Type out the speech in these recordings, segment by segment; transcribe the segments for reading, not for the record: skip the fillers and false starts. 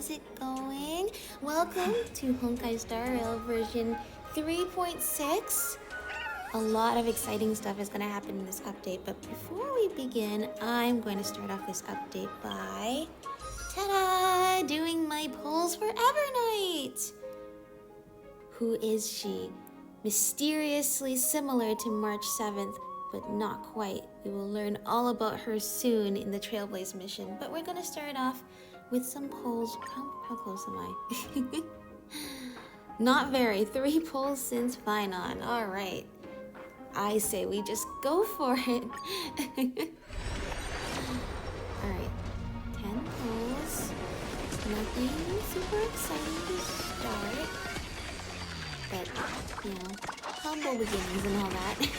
how's it going? Welcome to Honkai Star Rail version 3.6. A lot of exciting stuff is going to happen in this update, but before we begin, I'm going to start off this update by ta-da! Doing my polls for Evernight! Who is she? Mysteriously similar to March 7th, but not quite. We will learn all about her soon in the Trailblaze mission, but we're going to start off with some polls. How close am I? Not very. 3 polls since Finon. All right. I say we just go for it. All right. 10 polls. Nothing super exciting to start. But, you know, humble beginnings and all that. Let's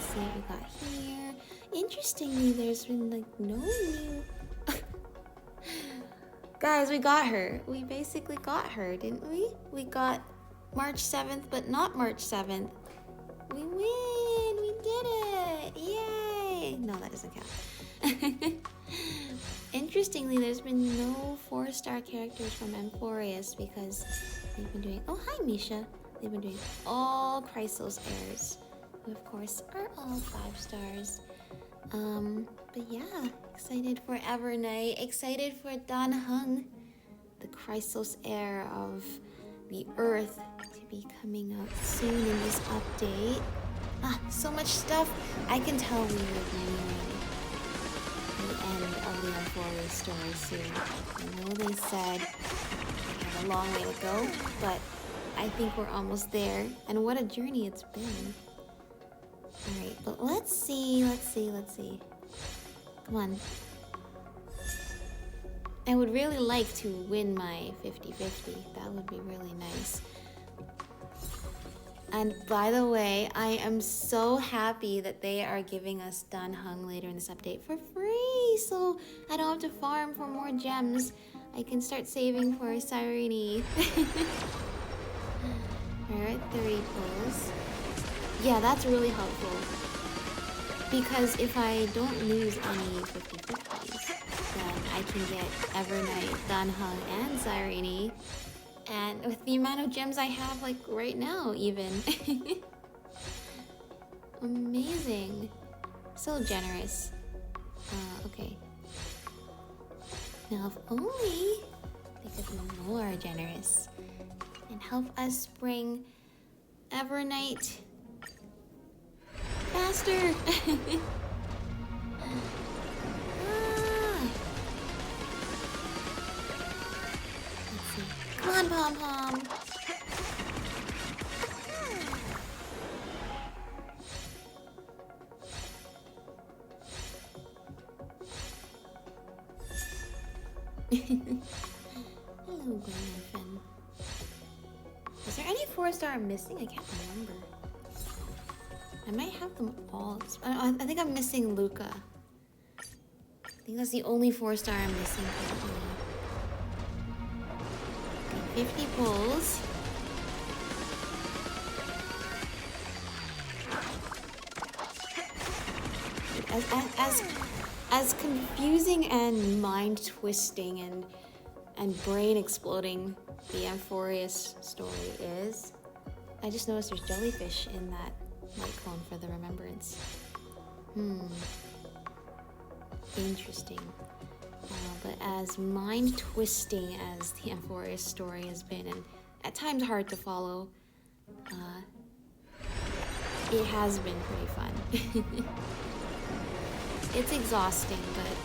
see what we got here. Interestingly, there's been like no new... Guys, we got her. We basically got her, didn't we? We got March 7th, but not March 7th. We win! We did it! Yay! No, that doesn't count. Interestingly, there's been no 4-star characters from Amphoreus because they've been doing... Oh, hi, Misha. They've been doing all Chrysos heirs, who of course are all 5 stars. But yeah, excited for Evernight, excited for Heng, the Chrysos heir of the Earth, to be coming out soon in this update. Ah, so much stuff. I can tell we will be nearing the end of the Amphoreus story soon. I know they said we have a long way to go, but I think we're almost there. And what a journey it's been. Alright, but let's see. Come on. I would really like to win my 50-50. That would be really nice. And by the way, I am so happy that they are giving us Heng later in this update for free. So I don't have to farm for more gems. I can start saving for Cyrene. Alright, 3 pulls. Yeah, that's really helpful. Because if I don't lose any 50-50s, then I can get Evernight, Heng, and Cyrene. And with the amount of gems I have, like, right now, even. Amazing. So generous. Okay. Now, if only they could be more generous and help us bring Evernight faster. Let's see. Come on, Pom Pom. Hello, Glenfin. Is there any 4-star I'm missing? I can't remember. I might have them all. I think I'm missing Luca. I think that's the only 4-star I'm missing currently. Okay, 50 pulls. As confusing and mind-twisting and brain-exploding the Amphoreus story is, I just noticed there's jellyfish in that light cone for the remembrance. Interesting. But as mind-twisting as the Amphoreus story has been, and at times hard to follow, it has been pretty fun. It's exhausting, but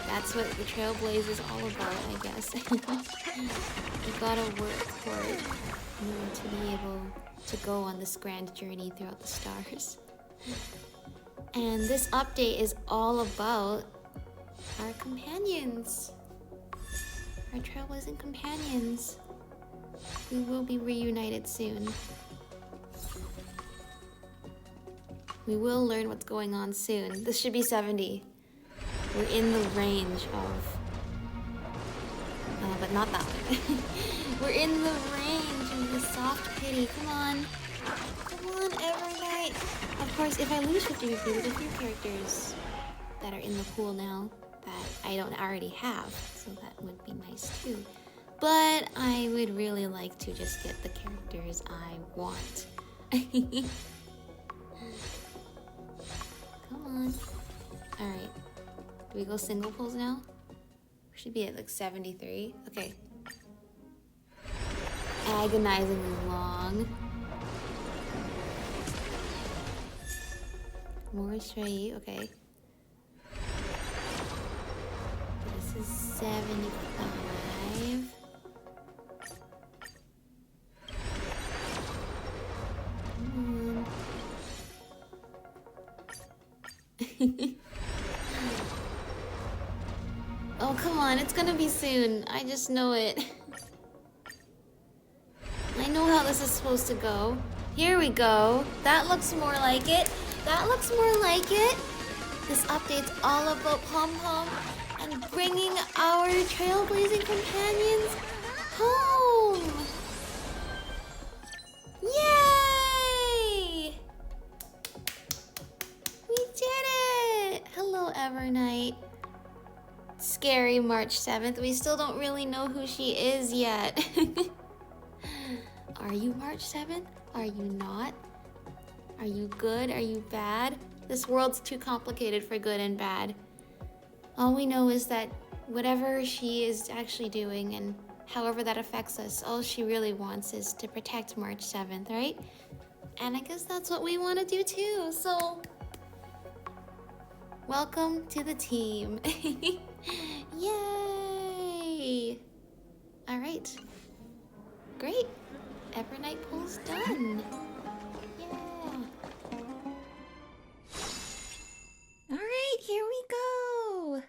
that's what the Trailblaze is all about, I guess. You gotta work for it in order to be able to go on this grand journey throughout the stars. And this update is all about our companions. Our Trailblazing companions. We will be reunited soon. We will learn what's going on soon. This should be 70. We're in the range of... but not that one. We're in the range of the soft pity. Come on. Come on, Evernight. Of course, if I lose 50-50, there's a few characters that are in the pool now. that I don't already have, so that would be nice too. But I would really like to just get the characters I want. Come on. Alright. Do we go single pulls now? We should be at like 73. Okay. Agonizingly long. More Trailblaze, okay. This is 75. Come on. Oh, come on, it's gonna be soon. I just know it. I know how this is supposed to go. Here we go. That looks more like it. That looks more like it. This update's all about Pom Pom and bringing our trailblazing companions home. Yay! We did it! Hello, Evernight. Scary March 7th. We still don't really know who she is yet. Are you March 7th? Are you not? Are you good? Are you bad? This world's too complicated for good and bad. All we know is that whatever she is actually doing and however that affects us, all she really wants is to protect March 7th, right? And I guess that's what we want to do too, so... welcome to the team. Yay! Alright. Great. Evernight pull's done. Yeah. Alright, here we go.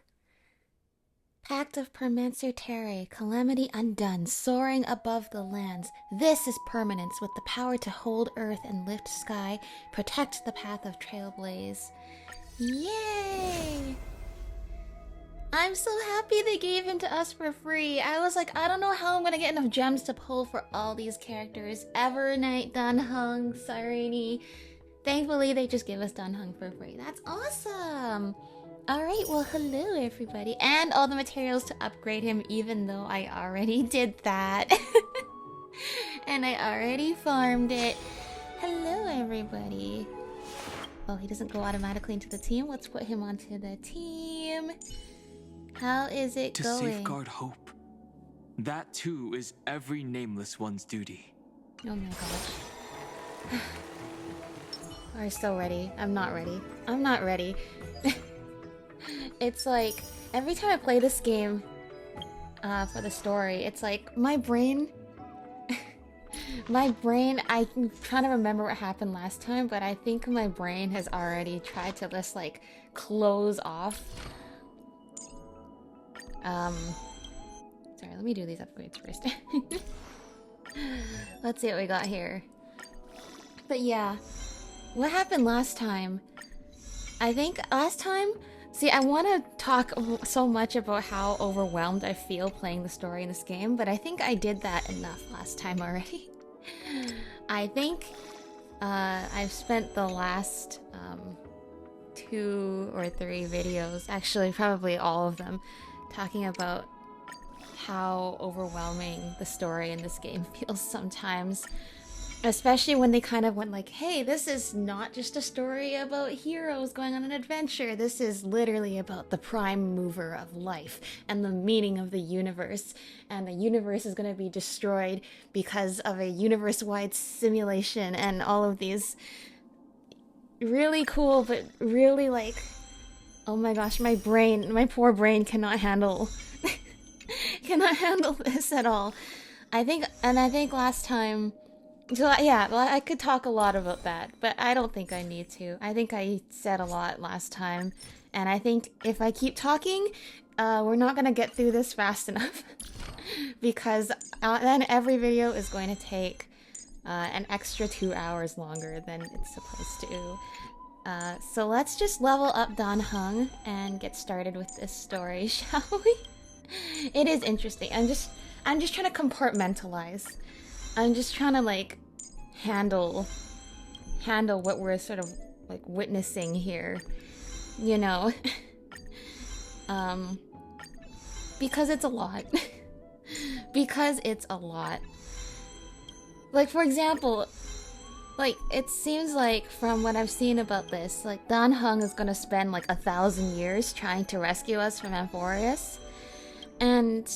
Pact of Permansor Terrae, calamity undone, soaring above the lands. This is permanence with the power to hold earth and lift sky, protect the path of Trailblaze. Yay! I'm so happy they gave him to us for free. I was like, I don't know how I'm gonna get enough gems to pull for all these characters. Evernight, Heng, Sirini. Thankfully, they just give us Heng for free. That's awesome! Alright, well, hello everybody. And all the materials to upgrade him, even though I already did that. And I already farmed it. Hello everybody. Oh, he doesn't go automatically into the team. Let's put him onto the team. How is it going? To safeguard hope. That too is every nameless one's duty. Oh my gosh. Are you still ready? I'm not ready. I'm not ready. It's like, every time I play this game for the story, it's like, my brain, I'm trying to remember what happened last time, but I think my brain has already tried to just like close off. Sorry, let me do these upgrades first. Let's see what we got here. But yeah, what happened last time? I think last time... See, I want to talk so much about how overwhelmed I feel playing the story in this game, but I think I did that enough last time already. I think I've spent the last 2 or 3 videos, actually probably all of them, talking about how overwhelming the story in this game feels sometimes. Especially when they kind of went like, hey, this is not just a story about heroes going on an adventure. This is literally about the prime mover of life and the meaning of the universe. And the universe is going to be destroyed because of a universe-wide simulation and all of these really cool, but really like, oh my gosh, my poor brain cannot handle, cannot handle this at all. I think last time, so yeah, well, I could talk a lot about that, but I don't think I need to. I think I said a lot last time, and I think if I keep talking, we're not gonna get through this fast enough. Because then every video is going to take an extra 2 hours longer than it's supposed to. So let's just level up Heng and get started with this story, shall we? It is interesting. I'm just trying to compartmentalize. I'm just trying to like handle what we're sort of like witnessing here, you know. Because it's a lot. Because it's a lot. Like, for example, like, it seems like from what I've seen about this, like, Dan Heng is gonna spend like 1,000 years trying to rescue us from Amphoreus. And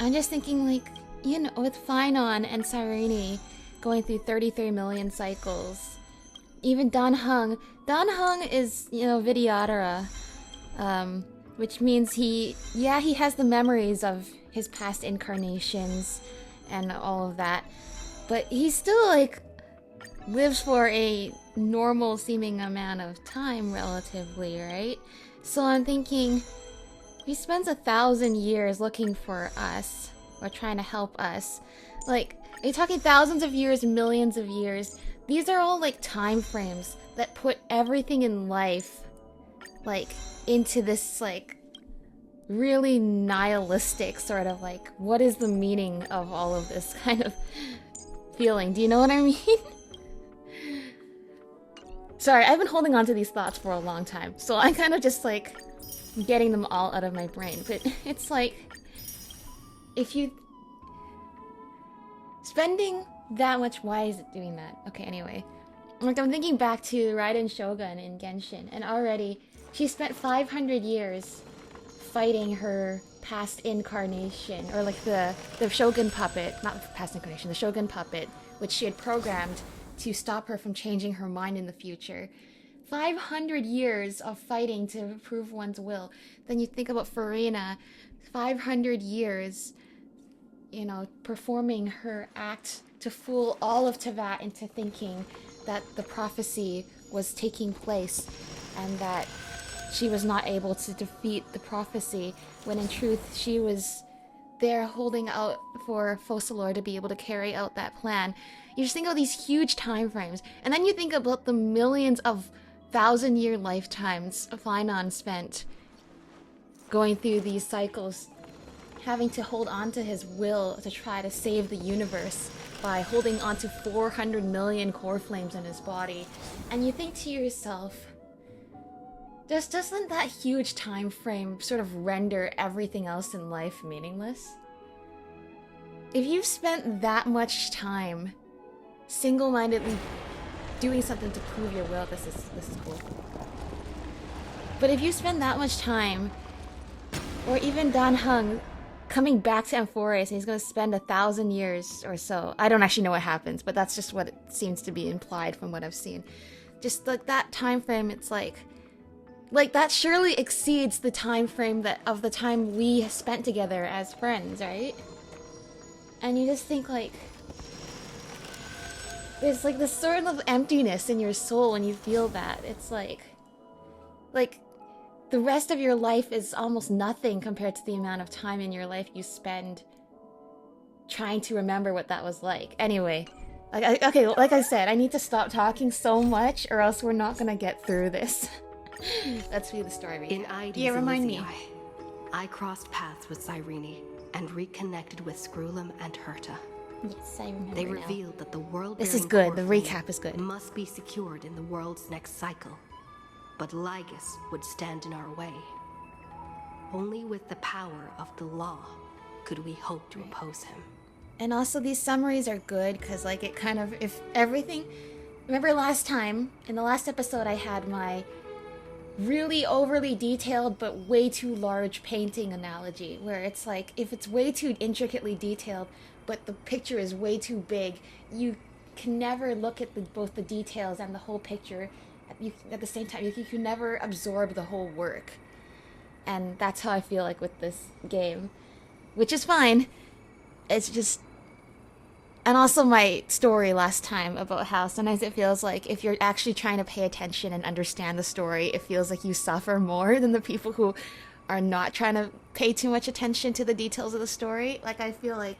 I'm just thinking, like, you know, with Phainon and Cyrene going through 33 million cycles, even Dan Heng is, you know, Vidyadhara, which means he has the memories of his past incarnations and all of that, but he still, like, lives for a normal seeming amount of time relatively, right? So I'm thinking, he spends 1,000 years looking for us, or trying to help us. Like, are you talking thousands of years, millions of years? These are all, like, time frames that put everything in life, like, into this, like, really nihilistic sort of, like, what is the meaning of all of this kind of feeling? Do you know what I mean? Sorry, I've been holding on to these thoughts for a long time, so I'm kind of just, like, getting them all out of my brain. But it's like, if you... Spending that much... Why is it doing that? Okay, anyway. Like, I'm thinking back to Raiden Shogun in Genshin, and already she spent 500 years fighting her past incarnation, or like the Shogun puppet, not the past incarnation, the Shogun puppet, which she had programmed to stop her from changing her mind in the future. 500 years of fighting to prove one's will. Then you think about Farina, 500 years, you know, performing her act to fool all of Tevat into thinking that the prophecy was taking place and that she was not able to defeat the prophecy, when in truth she was there holding out for Focalor to be able to carry out that plan. You just think of these huge time frames, and then you think about the millions of 1,000-year lifetimes Phainon spent going through these cycles, having to hold on to his will to try to save the universe by holding on to 400 million core flames in his body. And you think to yourself, doesn't that huge time frame sort of render everything else in life meaningless? If you've spent that much time single-mindedly doing something to prove your will, this is cool. But if you spend that much time, or even Dan Heng coming back to Amphoreus, and he's going to spend 1,000 years or so. I don't actually know what happens, but that's just what it seems to be implied from what I've seen. Just like that time frame, it's like that surely exceeds the time frame of the time we spent together as friends, right? And you just think, like, there's like this sort of emptiness in your soul when you feel that. It's like the rest of your life is almost nothing compared to the amount of time in your life you spend trying to remember what that was like. Anyway, okay, like I said, I need to stop talking so much or else we're not gonna get through this. Let's view the story recap. In Ides Yeah, remind me. I crossed paths with Cyrene and reconnected with Scrulum and Herta. Yes, I remember They now. revealed that the world This is good. The recap is good. must be secured in the world's next cycle. But Lygus would stand in our way. Only with the power of the law could we hope to oppose him. And also these summaries are good because, like, it kind of, if everything... Remember last time, in the last episode, I had my really overly detailed but way too large painting analogy, where it's like, if it's way too intricately detailed but the picture is way too big, you can never look at both the details and the whole picture at the same time. You can never absorb the whole work. And that's how I feel like with this game, which is fine. It's just... And also my story last time about how sometimes it feels like if you're actually trying to pay attention and understand the story, it feels like you suffer more than the people who are not trying to pay too much attention to the details of the story. Like, I feel like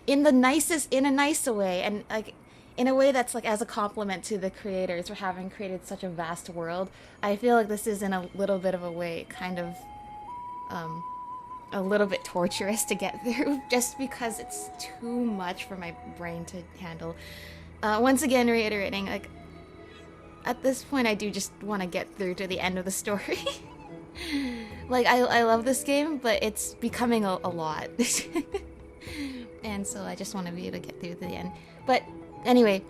in a nice way, and like in a way that's like as a compliment to the creators for having created such a vast world, I feel like this is in a little bit of a way kind of a little bit torturous to get through, just because it's too much for my brain to handle. Once again, reiterating, like, at this point, I do just want to get through to the end of the story. Like, I love this game, but it's becoming a lot. And so I just want to be able to get through to the end. But anyway,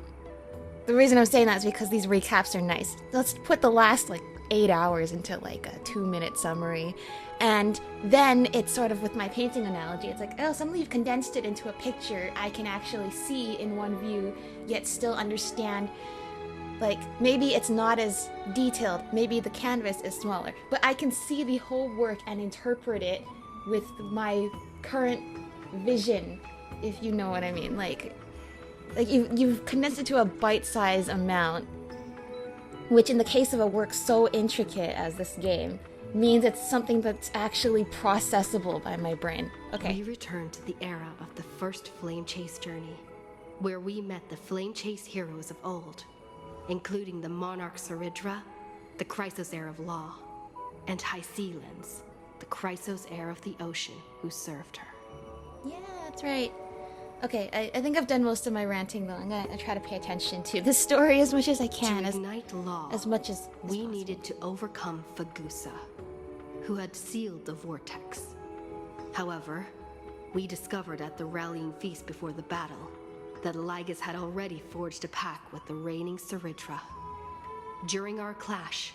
the reason I'm saying that is because these recaps are nice. Let's put the last, like, 8 hours into, like, a 2-minute summary. And then it's sort of with my painting analogy. It's like, oh, suddenly you've condensed it into a picture I can actually see in one view, yet still understand. Like, maybe it's not as detailed, maybe the canvas is smaller, but I can see the whole work and interpret it with my current vision, if you know what I mean. Like you've condensed it to a bite-sized amount, which in the case of a work so intricate as this game, means it's something that's actually processable by my brain. Okay. We return to the era of the first Flame Chase journey, where we met the Flame Chase heroes of old, including the Monarch Saridra, the Chrysos heir of law, and Hycealens, the Chrysos heir of the ocean, who served her. Yeah, that's right. Okay, I think I've done most of my ranting though. I'm gonna try to pay attention to the story as much as I can. To ignite law, as much as we possible. needed to overcome Fagusa, who had sealed the vortex. However, we discovered at the rallying feast before the battle that Lygus had already forged a pact with the reigning Saridra. During our clash,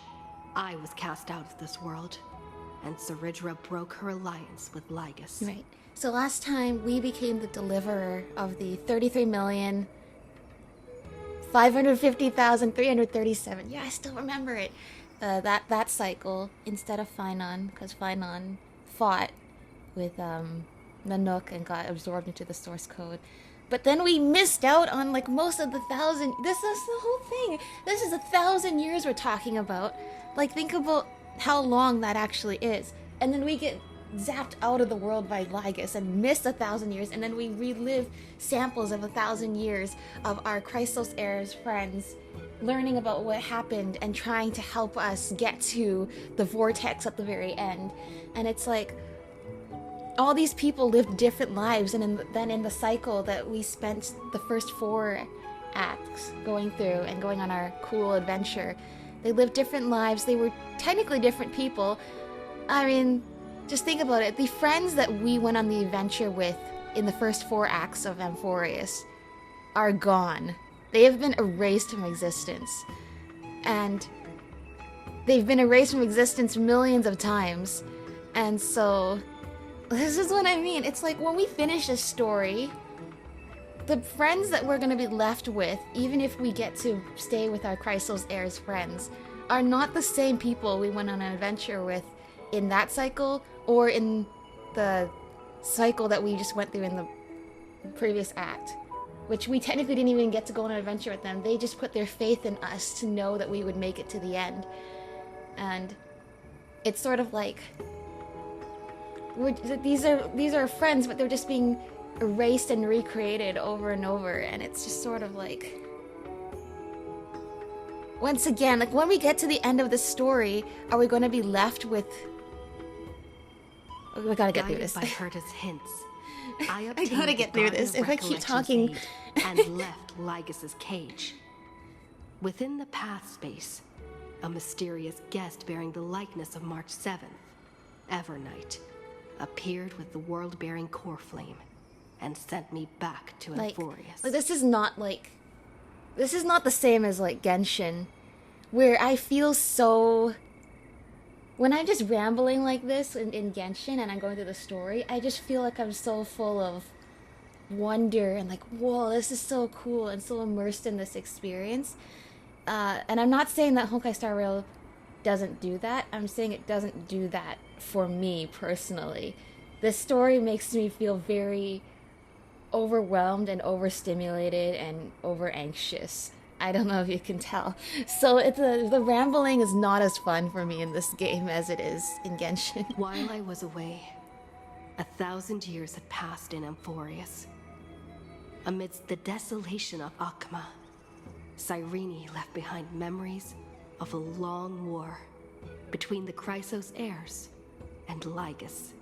I was cast out of this world, and Saridra broke her alliance with Lygus. Right. So last time we became the deliverer of the 33,550,337. Yeah, I still remember it. That cycle instead of Finon, because Finon fought with Nanook and got absorbed into the source code. But then we missed out on like most of the 1,000. This is the whole thing. This is 1,000 years we're talking about. Like, think about how long that actually is. And then we get zapped out of the world by Lygus and miss 1,000 years, and then we relive samples of 1,000 years of our Chrysos heirs friends learning about what happened and trying to help us get to the vortex at the very end. And it's like, all these people lived different lives, and then in the cycle that we spent the first 4 acts going through and going on our cool adventure, they lived different lives. They were technically different people. I mean, just think about it. The friends that we went on the adventure with in the first 4 acts of Amphoreus are gone. They have been erased from existence. And they've been erased from existence millions of times. And so, this is what I mean. It's like when we finish a story, the friends that we're going to be left with, even if we get to stay with our Chrysos heirs friends, are not the same people we went on an adventure with in that cycle or in the cycle that we just went through in the previous act, which we technically didn't even get to go on an adventure with them. They just put their faith in us to know that we would make it to the end. And it's sort of like, these are friends, but they're just being erased and recreated over and over, and it's just sort of like, once again, like when we get to the end of the story, are we going to be left with? We gotta get through this. By Herta's hints, I gotta get through this. If I keep talking, and left Lygus's cage. Within the path space, a mysterious guest bearing the likeness of March 7th, Evernight, appeared with the world-bearing core flame and sent me back to Amphoreus. Like this is not the same as like Genshin, where I feel so, when I'm just rambling like this in Genshin and I'm going through the story, I just feel like I'm so full of wonder and like, whoa, this is so cool, and so immersed in this experience. And I'm not saying that Honkai Star Rail doesn't do that. I'm saying it doesn't do that for me personally. This story makes me feel very overwhelmed and overstimulated and over anxious. I don't know if you can tell. So the rambling is not as fun for me in this game as it is in Genshin. While I was away, 1,000 years had passed in Amphoreus. Amidst the desolation of Akma, Cyrene left behind memories of a long war between the Chrysos heirs and Lygus.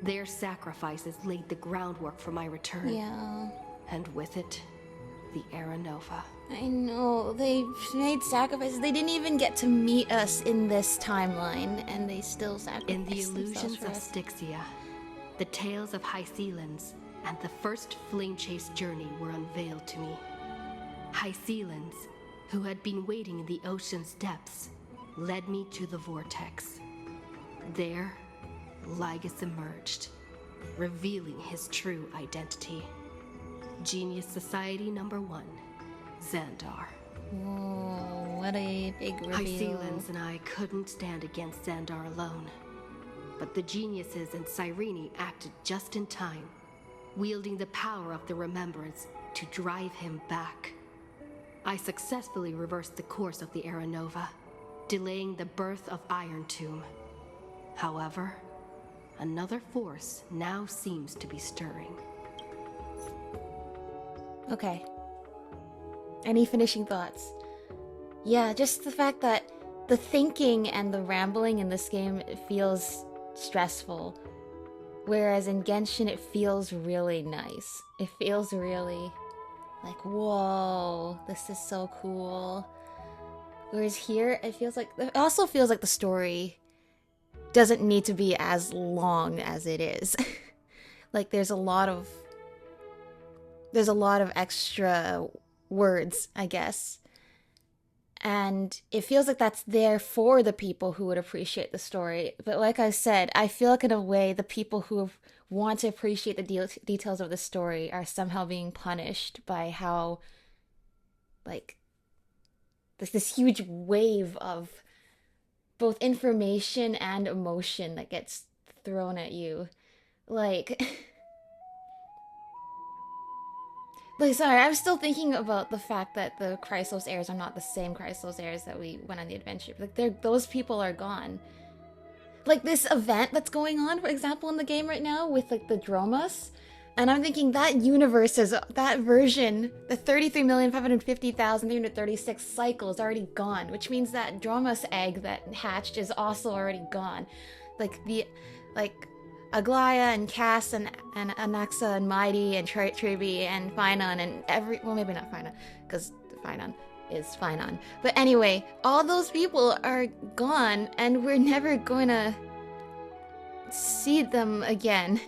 Their sacrifices laid the groundwork for my return. Yeah. And with it, the Era Nova. I know, they made sacrifices. They didn't even get to meet us in this timeline, and they still sacrificed In the themselves illusions for of us. Styxia, the tales of High Sealands and the first flame chase journey were unveiled to me. High Sealands, who had been waiting in the ocean's depths, led me to the vortex. There, Lygus emerged, revealing his true identity. Genius Society number 1, Xandar. Whoa, what a big reveal. High Sealands and I couldn't stand against Xandar alone. But the geniuses in Cyrene acted just in time, wielding the power of the remembrance to drive him back. I successfully reversed the course of the Era Nova, delaying the birth of Iron Tomb. However, another force now seems to be stirring. Okay. Any finishing thoughts? Yeah, just the fact that the thinking and the rambling in this game, it feels stressful. Whereas in Genshin, it feels really nice. It feels really like, whoa, this is so cool. Whereas here, it also feels like the story doesn't need to be as long as it is. Like there's a lot of extra words, I guess. And it feels like that's there for the people who would appreciate the story. But like I said, I feel like in a way the people who want to appreciate the details of the story are somehow being punished by how, like, there's this huge wave of both information and emotion that gets thrown at you. Like... Like, sorry, I'm still thinking about the fact that the Chrysos heirs are not the same Chrysos heirs that we went on the adventure. Like, those people are gone. Like, this event that's going on, for example, in the game right now with, like, the Dromas. And I'm thinking that universe is, that version, the 33,550,336 cycle is already gone. Which means that Dromas egg that hatched is also already gone. Like, Aglaya and Cass and Anaxa and Mighty and Tribi and Finon and well, maybe not Finon, because Finon is Finon. But anyway, all those people are gone and we're never going to see them again.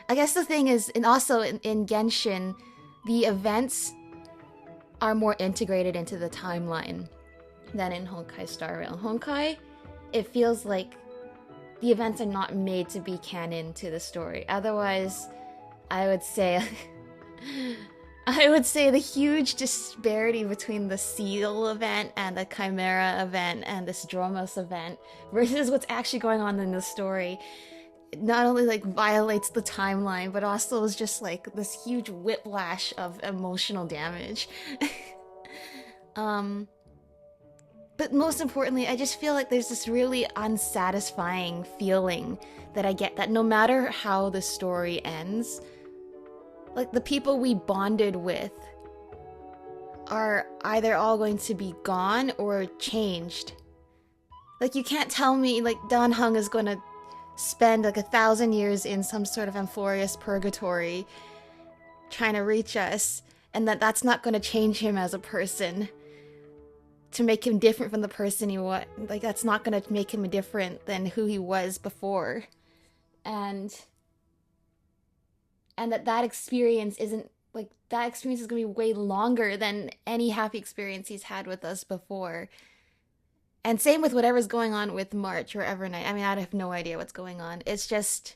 I guess the thing is, and also in Genshin, the events are more integrated into the timeline than in Honkai Star Rail. Honkai, it feels like the events are not made to be canon to the story. Otherwise, I would say the huge disparity between the Seal event and the Chimera event and this Dromos event versus what's actually going on in the story not only like violates the timeline, but also is just like this huge whiplash of emotional damage. But most importantly, I just feel like there's this really unsatisfying feeling that I get that no matter how the story ends, like the people we bonded with are either all going to be gone or changed. Like you can't tell me like Dan Heng is going to spend like 1,000 years in some sort of Amphoreus purgatory trying to reach us, and that's not going to change him as a person. To make him different from the person he was. Like, that's not gonna make him different than who he was before. And that experience isn't, like, that experience is gonna be way longer than any happy experience he's had with us before. And same with whatever's going on with March or Evernight. I mean, I have no idea what's going on. It's just...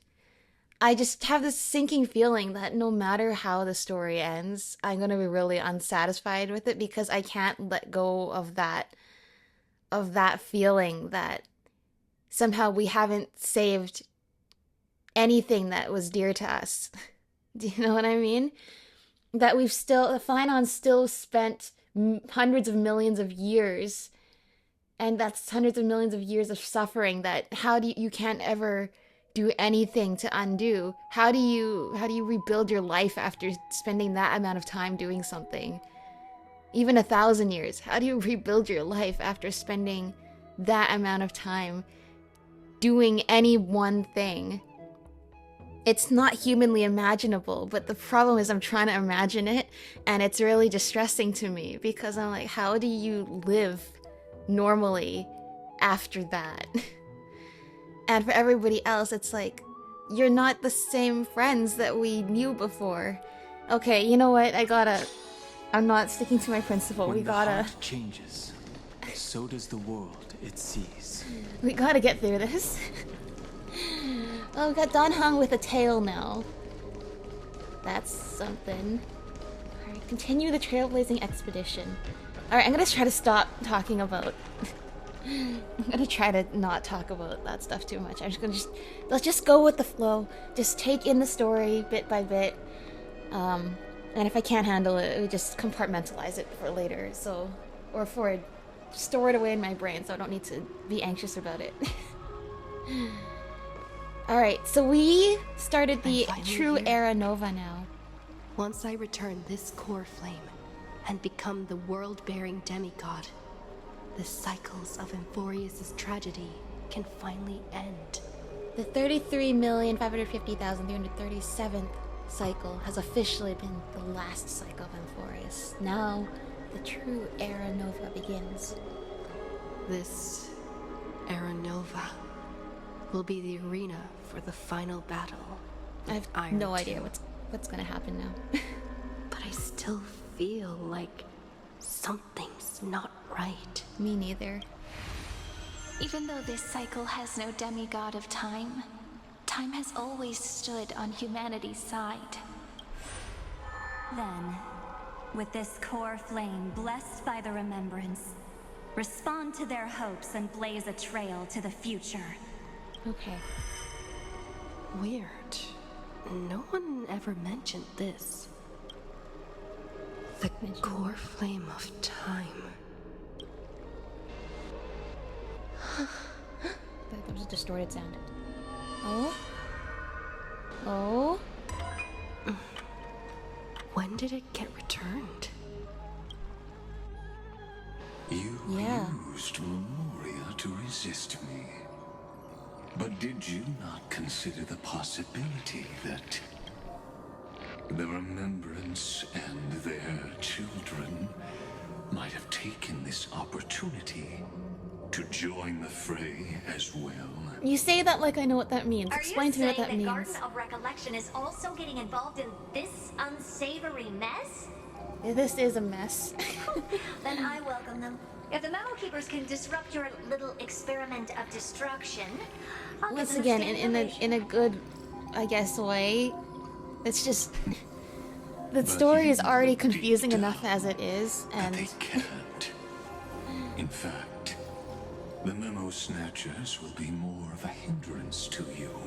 I just have this sinking feeling that no matter how the story ends, I'm going to be really unsatisfied with it because I can't let go of that feeling that somehow we haven't saved anything that was dear to us. Do you know what I mean? That the Finon still spent hundreds of millions of years, and that's hundreds of millions of years of suffering that you can't ever do anything to undo. How do you rebuild your life after spending that amount of time doing something? Even 1,000 years. How do you rebuild your life after spending that amount of time doing any one thing? it's not humanly imaginable, but the problem is I'm trying to imagine it, and it's really distressing to me because I'm like, how do you live normally after that? And for everybody else, it's like, you're not the same friends that we knew before. Okay, you know what? I'm not sticking to my principle. When the heart changes, so does the world it sees. We gotta get through this. Oh, we got Don Heng with a tail now. That's something. Alright, continue the trailblazing expedition. Alright, I'm gonna try to stop talking about... I'm gonna try to not talk about that stuff too much. I'm just gonna let's just go with the flow. Just take in the story bit by bit. And if I can't handle it, we just compartmentalize it for later. So, or store it away in my brain so I don't need to be anxious about it. Alright, so we started the true era Nova now. Once I return this core flame and become the world-bearing demigod, the cycles of Amphoreus' tragedy can finally end. The 33,550,337th cycle has officially been the last cycle of Amphoreus. Now, the true era Nova begins. This era Nova will be the arena for the final battle. I have no idea what's gonna happen now. But I still feel like something's not right. Me neither. Even though this cycle has no demigod of time, time has always stood on humanity's side. Then, with this core flame blessed by the remembrance, respond to their hopes and blaze a trail to the future. Okay. Weird. No one ever mentioned this. The core flame of time. That was a distorted sound. Oh? Oh? When did it get returned? You Yeah. used Memoria to resist me. But did you not consider the possibility that the remembrance and their children might have taken this opportunity to join the fray as well? You say that like I know what that means. Explain to me what that means. Are you saying the Garden of Recollection is also getting involved in this unsavory mess? This is a mess. Then I welcome them. If the Memo Keepers can disrupt your little experiment of destruction, I'll Once give them again, in a good, I guess, way. It's just the story is already confusing enough as it is, and they can't. In fact, the Memo Snatchers will be more of a hindrance to you.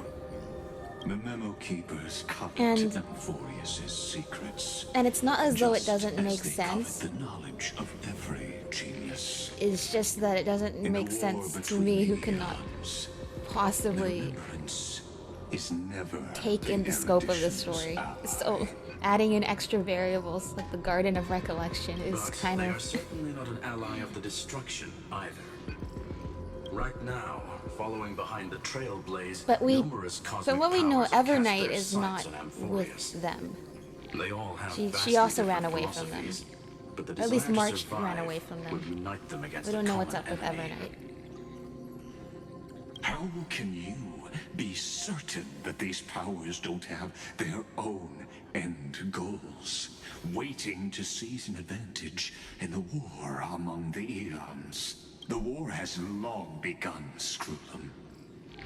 The Memo Keepers covet And- Amphoreus' secrets. and it's not as though it just doesn't as make they sense. covet the knowledge of every genius. It's just that it doesn't In make the war sense to between me, who the cannot eons, possibly remembrance is never take in the scope of the story. So adding in extra variables like the Garden of Recollection is But kind they are of... certainly not an ally of the destruction either. Right now, following behind the Trailblaze, But numerous from cosmic what we know, powers have cast Evernight their is not sights on Amphoreus. with them. They all have She vastly also different ran away from them. philosophies, but the Or at least desire to March survive ran away from them. would unite them against We don't a know what's common up with enemy. Evernight. How can you be certain that these powers don't have their own end goals, waiting to seize an advantage in the war among the eons? The war has long begun, Screwlum.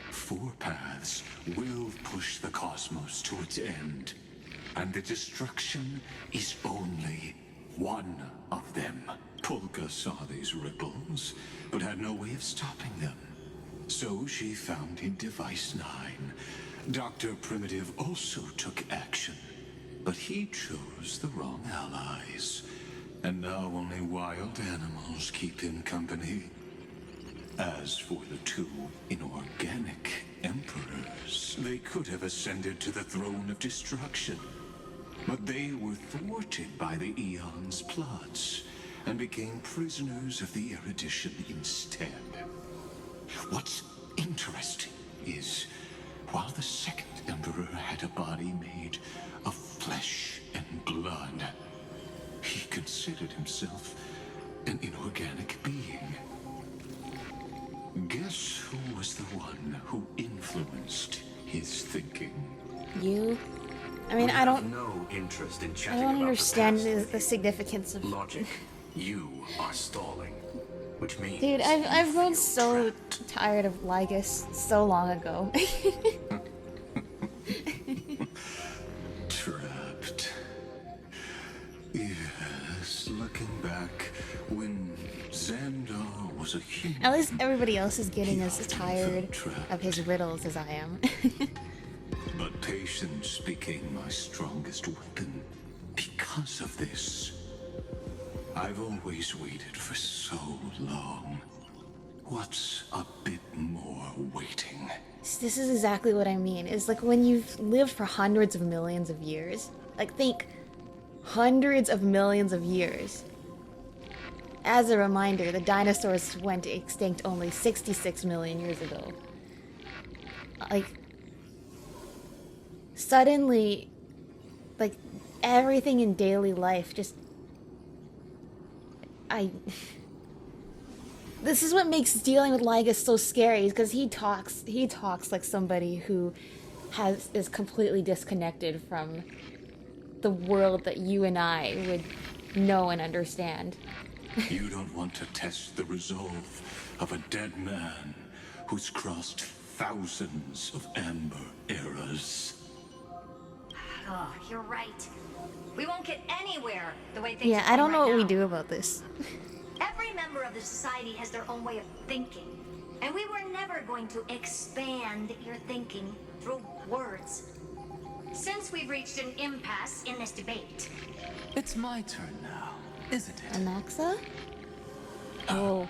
4 paths will push the cosmos to its end, and the destruction is only one of them. Polka saw these ripples, but had no way of stopping them. So she founded Device 9. Dr. Primitive also took action, but he chose the wrong allies. And now only wild animals keep him company. As for the 2 inorganic emperors, they could have ascended to the throne of destruction. But they were thwarted by the Eon's plots, and became prisoners of the Erudition instead. What's interesting is, while the second emperor had a was the one who influenced his thinking. You? I mean, We I have don't. no interest in I chatting don't about the understand past. the significance of. Logic. You are stalling, which means Dude, I've you grown feel so trapped. tired of Lygus so long ago. Trapped. Yes, looking back, when Xandar was a human. At least everybody else is getting he as often tired felt trapped. of his riddles as I am. But patience became my strongest weapon because of this. I've always waited for so long. What's a bit more waiting? This is exactly what I mean. It's like when you've lived for hundreds of millions of years. Like, think hundreds of millions of years. As a reminder, the dinosaurs went extinct only 66 million years ago. Like, suddenly, like, everything in daily life just... This is what makes dealing with Lygus so scary, because he talks like somebody who is completely disconnected from the world that you and I would know and understand. You don't want to test the resolve of a dead man who's crossed thousands of amber eras. Oh, you're right. We won't get anywhere the way things Yeah, are I don't going know right what we now. do about this. Every member of the society has their own way of thinking, and we were never going to expand your thinking through words. Since we've reached an impasse in this debate, It's my turn now, isn't it? Anaxa? Oh,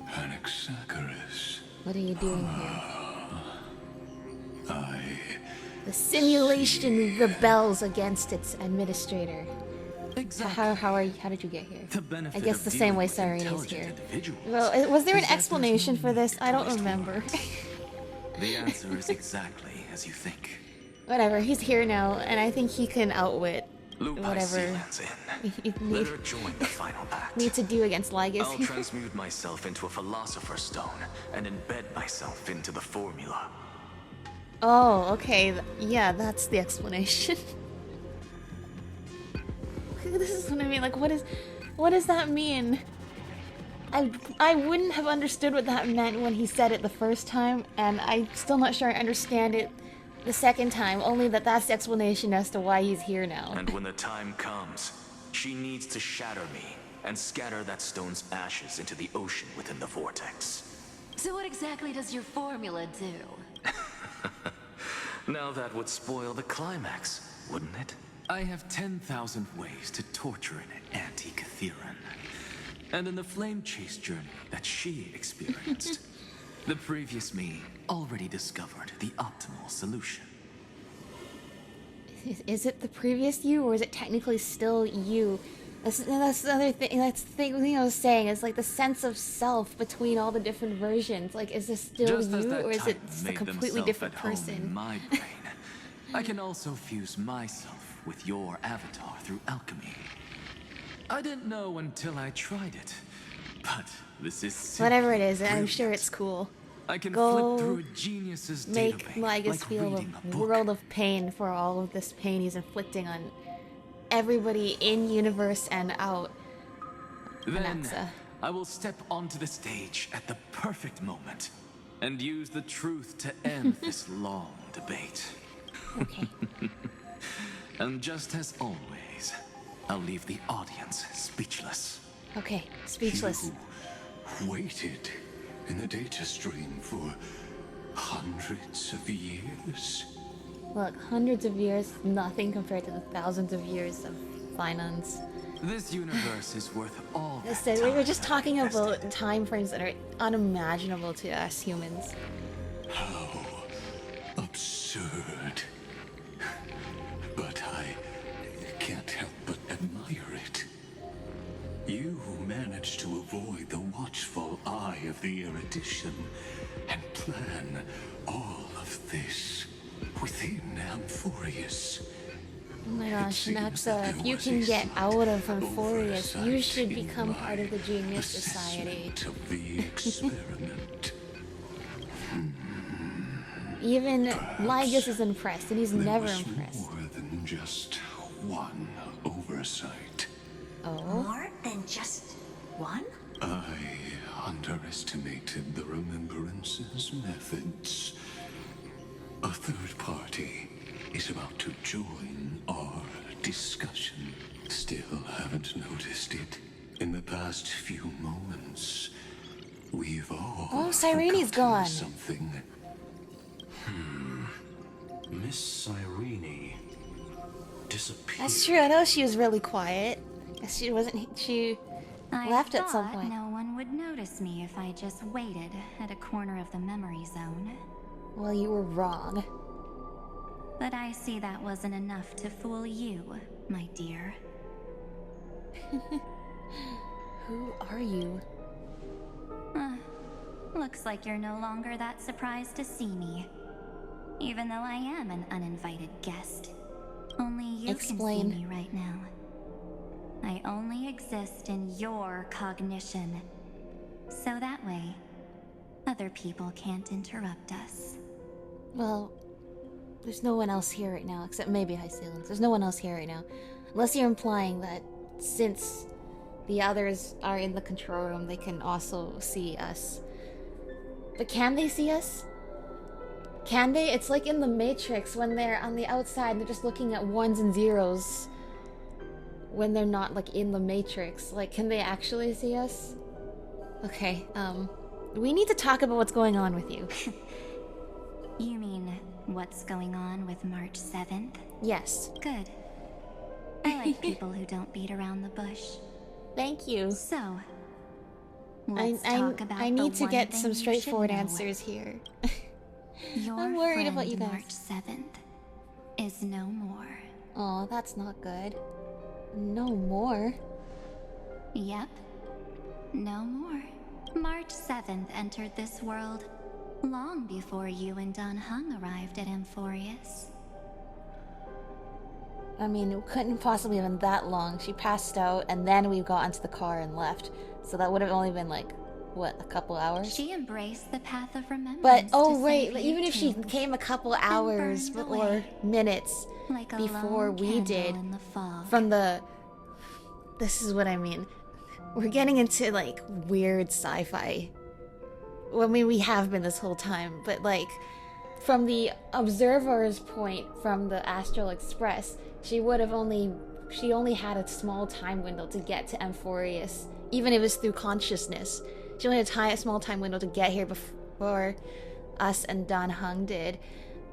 Anaxagoras. what are you doing here? I... The simulation rebels against its administrator. Exactly. How did you get here? The benefit I guess of the same dealing way with Cyrene is intelligent here. individuals Well, was there an is that there's explanation no for this? need I don't to waste remember. words. The answer is exactly as you think. Whatever, he's here now, and I think he can outwit Lupi whatever Sealand's in. you Let her join the final act. need to do against I'll Lygus. transmute myself into a philosopher's stone and embed myself into the formula. Oh, okay. Yeah, that's the explanation. This is what I mean. Like, what does that mean? I wouldn't have understood what that meant when he said it the first time, and I'm still not sure I understand it the second time. Only that's the explanation as to why he's here now. And when the time comes, she needs to shatter me and scatter that stone's ashes into the ocean within the vortex. So what exactly does your formula do? Now that would spoil the climax, wouldn't it? I have 10,000 ways to torture an anti-Catheran. And in the flame chase journey that she experienced, the previous me already discovered the optimal solution. Is it the previous you, or is it technically still you? That's the other thing. That's the thing I was saying. Is like the sense of self between all the different versions. Like, is this still Just as you, that or is it Titan just a made completely themself different at home in person? my brain, I can also fuse myself with your avatar through alchemy. I didn't know until I tried it, but this is Whatever it simply is, I'm brilliant. sure it's cool. I can Go flip through a genius's Make database Lygus like feel reading a a book. world of pain for all of this pain he's inflicting on everybody in universe and out. Then Anaxa. I will step onto the stage at the perfect moment and use the truth to end this long debate. Okay. And just as always, I'll leave the audience speechless. Okay. Speechless. You waited in the data stream for hundreds of years. Look, hundreds of years, nothing compared to the thousands of years of finance. This universe is worth all that Listen, we were time just I've talking about invested. time frames that are unimaginable to us humans. How absurd. But I can't help but admire it. You managed to avoid the watchful eye of the erudition and plan all of this within Amphoreus. Oh my gosh, seems Naxa, that if there you was can a get slight out of Amphoreus, you oversight should in become my part of the Genius Society. assessment of the experiment. Even Perhaps Lygus is impressed, and he's there never was impressed. more than just one oversight. Oh? More than just one? I underestimated the Remembrance's methods. A third party is about to join our discussion. Still haven't noticed it. In the past few moments, we've all Oh, Cyrene's forgotten gone. something. Miss Cyrene disappeared. That's true, I know she was really quiet. Guess she wasn't. She left at some point. No one would notice me if I just waited at a corner of the memory zone. Well, you were wrong. But I see that wasn't enough to fool you, my dear. Who are you? Looks like you're no longer that surprised to see me. Even though I am an uninvited guest. Only you Explain. can see me right now. I only exist in your cognition. So that way, other people can't interrupt us. Well, there's no one else here right now, except maybe Hycealans. There's no one else here right now. Unless you're implying that since the others are in the control room, they can also see us. But can they see us? Can they? It's like in the Matrix when they're on the outside, they're just looking at ones and zeros. When they're not, like, in the Matrix. Like, can they actually see us? Okay, we need to talk about what's going on with you. You mean, what's going on with March 7th? Yes. Good. I like people who don't beat around the bush. Thank you. So, let's talk about I need the to one get thing some you straightforward should know. answers here. Your I'm worried friend about you guys. March 7th is no more. Oh, that's not good. No more. Yep. No more. March 7th entered this world long before you and Don Heng arrived at Amphoreus. I mean, it couldn't possibly have been that long. She passed out, and then we got into the car and left. So that would have only been like, what, a couple hours? She embraced the path of remembrance. But, oh to wait, save you even if she too, came a couple hours burned or away, minutes like a before lone we candle did in the fog. from the... This is what I mean. We're getting into, like, weird sci-fi. Well, I mean, we have been this whole time, but, like, from the observer's point from the Astral Express, she only had a small time window to get to Amphoreus, even if it was through consciousness. She only had a small time window to get here before us and Dan Heng did.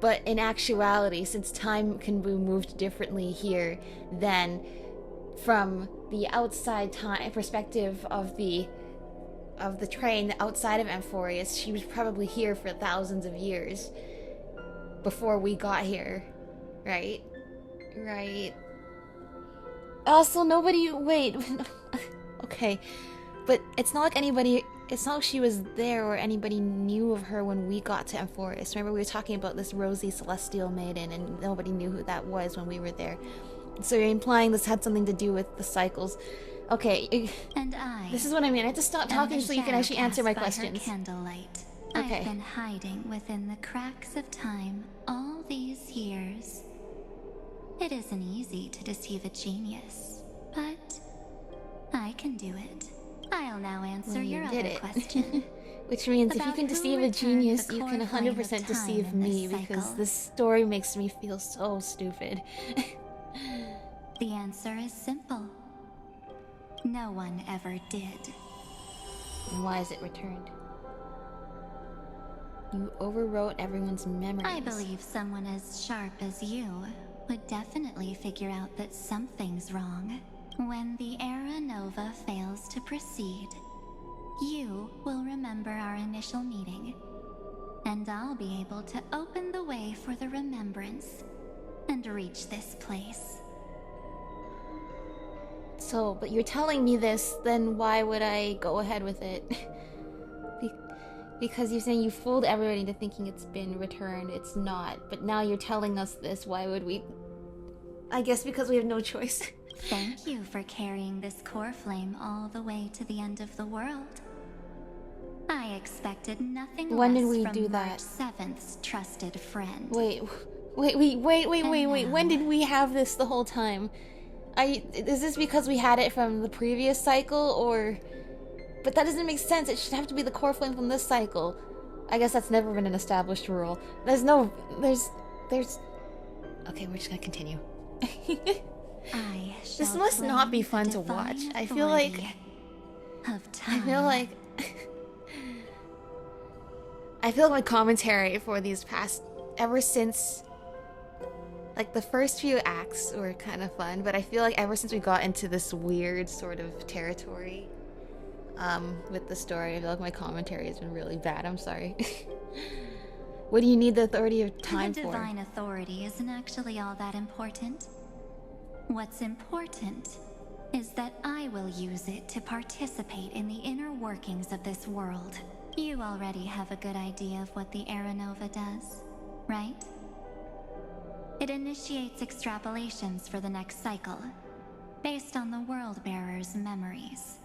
But in actuality, since time can be moved differently here than from the outside time perspective of the train outside of Amphoreus, she was probably here for thousands of years before we got here, right? Right. Also, wait. Okay. But it's not like she was there or anybody knew of her when we got to Amphoreus. Remember, we were talking about this rosy celestial maiden, and nobody knew who that was when we were there. So you're implying this had something to do with the cycles. Okay. And I. This is what I mean. I have to stop talking so you can actually answer my questions. Candlelight. Okay. I've been hiding within the cracks of time all these years. It isn't easy to deceive a genius, but I can do it. I'll now answer Well, you your did other it. question. Which means if you About can who deceive a returned genius, the you core can flame of 100% time deceive in this me, because cycle. this story makes me feel so stupid. The answer is simple. No one ever did. And why is it returned? You overwrote everyone's memories. I believe someone as sharp as you would definitely figure out that something's wrong. When the Era Nova fails to proceed, you will remember our initial meeting, and I'll be able to open the way for the remembrance and reach this place. So, but you're telling me this, then why would I go ahead with it? Because you're saying you fooled everybody into thinking it's been returned. It's not. But now you're telling us this. Why would we? I guess because we have no choice. Thank you for carrying this core flame all the way to the end of the world. I expected nothing When did less we from do March that? 7th's trusted friend. Wait. When did we have this the whole time? Is this because we had it from the previous cycle, or... But that doesn't make sense. It should have to be the core flame from this cycle. I guess that's never been an established rule. There's... Okay, we're just gonna continue. This must not be fun to watch. I feel like my commentary for these past... Ever since... Like, the first few acts were kind of fun, but I feel like ever since we got into this weird sort of territory with the story, I feel like my commentary has been really bad. I'm sorry. What do you need the authority of time The for? divine authority isn't actually all that important. What's important is that I will use it to participate in the inner workings of this world. You already have a good idea of what the Era Nova does, right? It initiates extrapolations for the next cycle, based on the World Bearer's memories.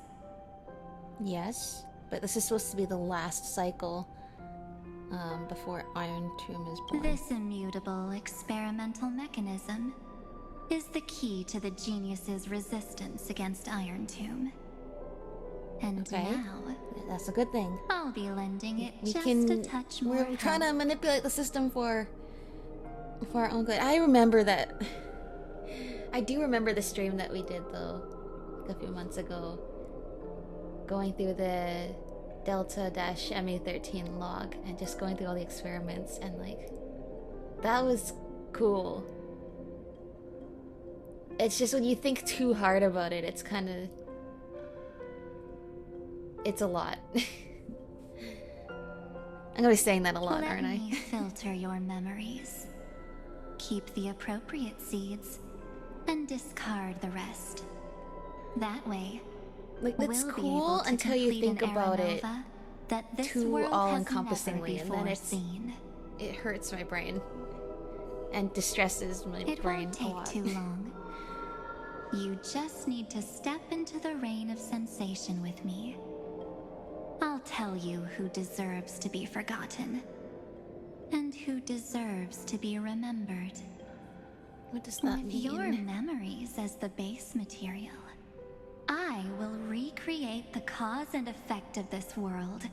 Yes, but this is supposed to be the last cycle before Iron Tomb is born. This immutable experimental mechanism is the key to the genius's resistance against Iron Tomb. And now, that's a good thing. I'll be lending it We just can. a touch more We're trying to help. manipulate the system for our own good. I remember that. I do remember the stream that we did though, like a few months ago, going through the Delta-MA13 log and just going through all the experiments, and like, that was cool. It's just when you think too hard about it, it's kind of... It's a lot. I'm gonna be saying that a lot, Let aren't I? me filter your memories. Keep the appropriate seeds and discard the rest. That way, Like, it's we'll be cool able to until you complete think an about era it nova that this too world has all-encompassingly, never and then before it's... seen. It hurts my brain. And distresses my It brain won't a take lot. too long. You just need to step into the rain of sensation with me. I'll tell you who deserves to be forgotten, and who deserves to be remembered. What does that With mean? your memories as the base material, I will recreate the cause and effect of this world,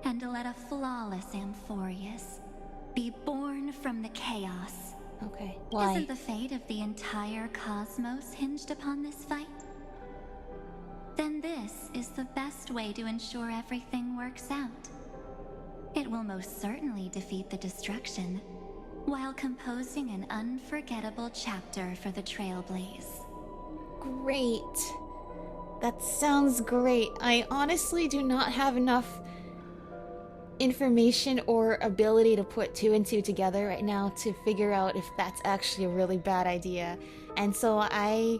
and let a flawless Amphoreus be born from the chaos. Okay, why? Isn't the fate of the entire cosmos hinged upon this fight? Then this is the best way to ensure everything works out. It will most certainly defeat the destruction, while composing an unforgettable chapter for the Trailblaze. Great. That sounds great. I honestly do not have enough information or ability to put two and two together right now to figure out if that's actually a really bad idea. And so I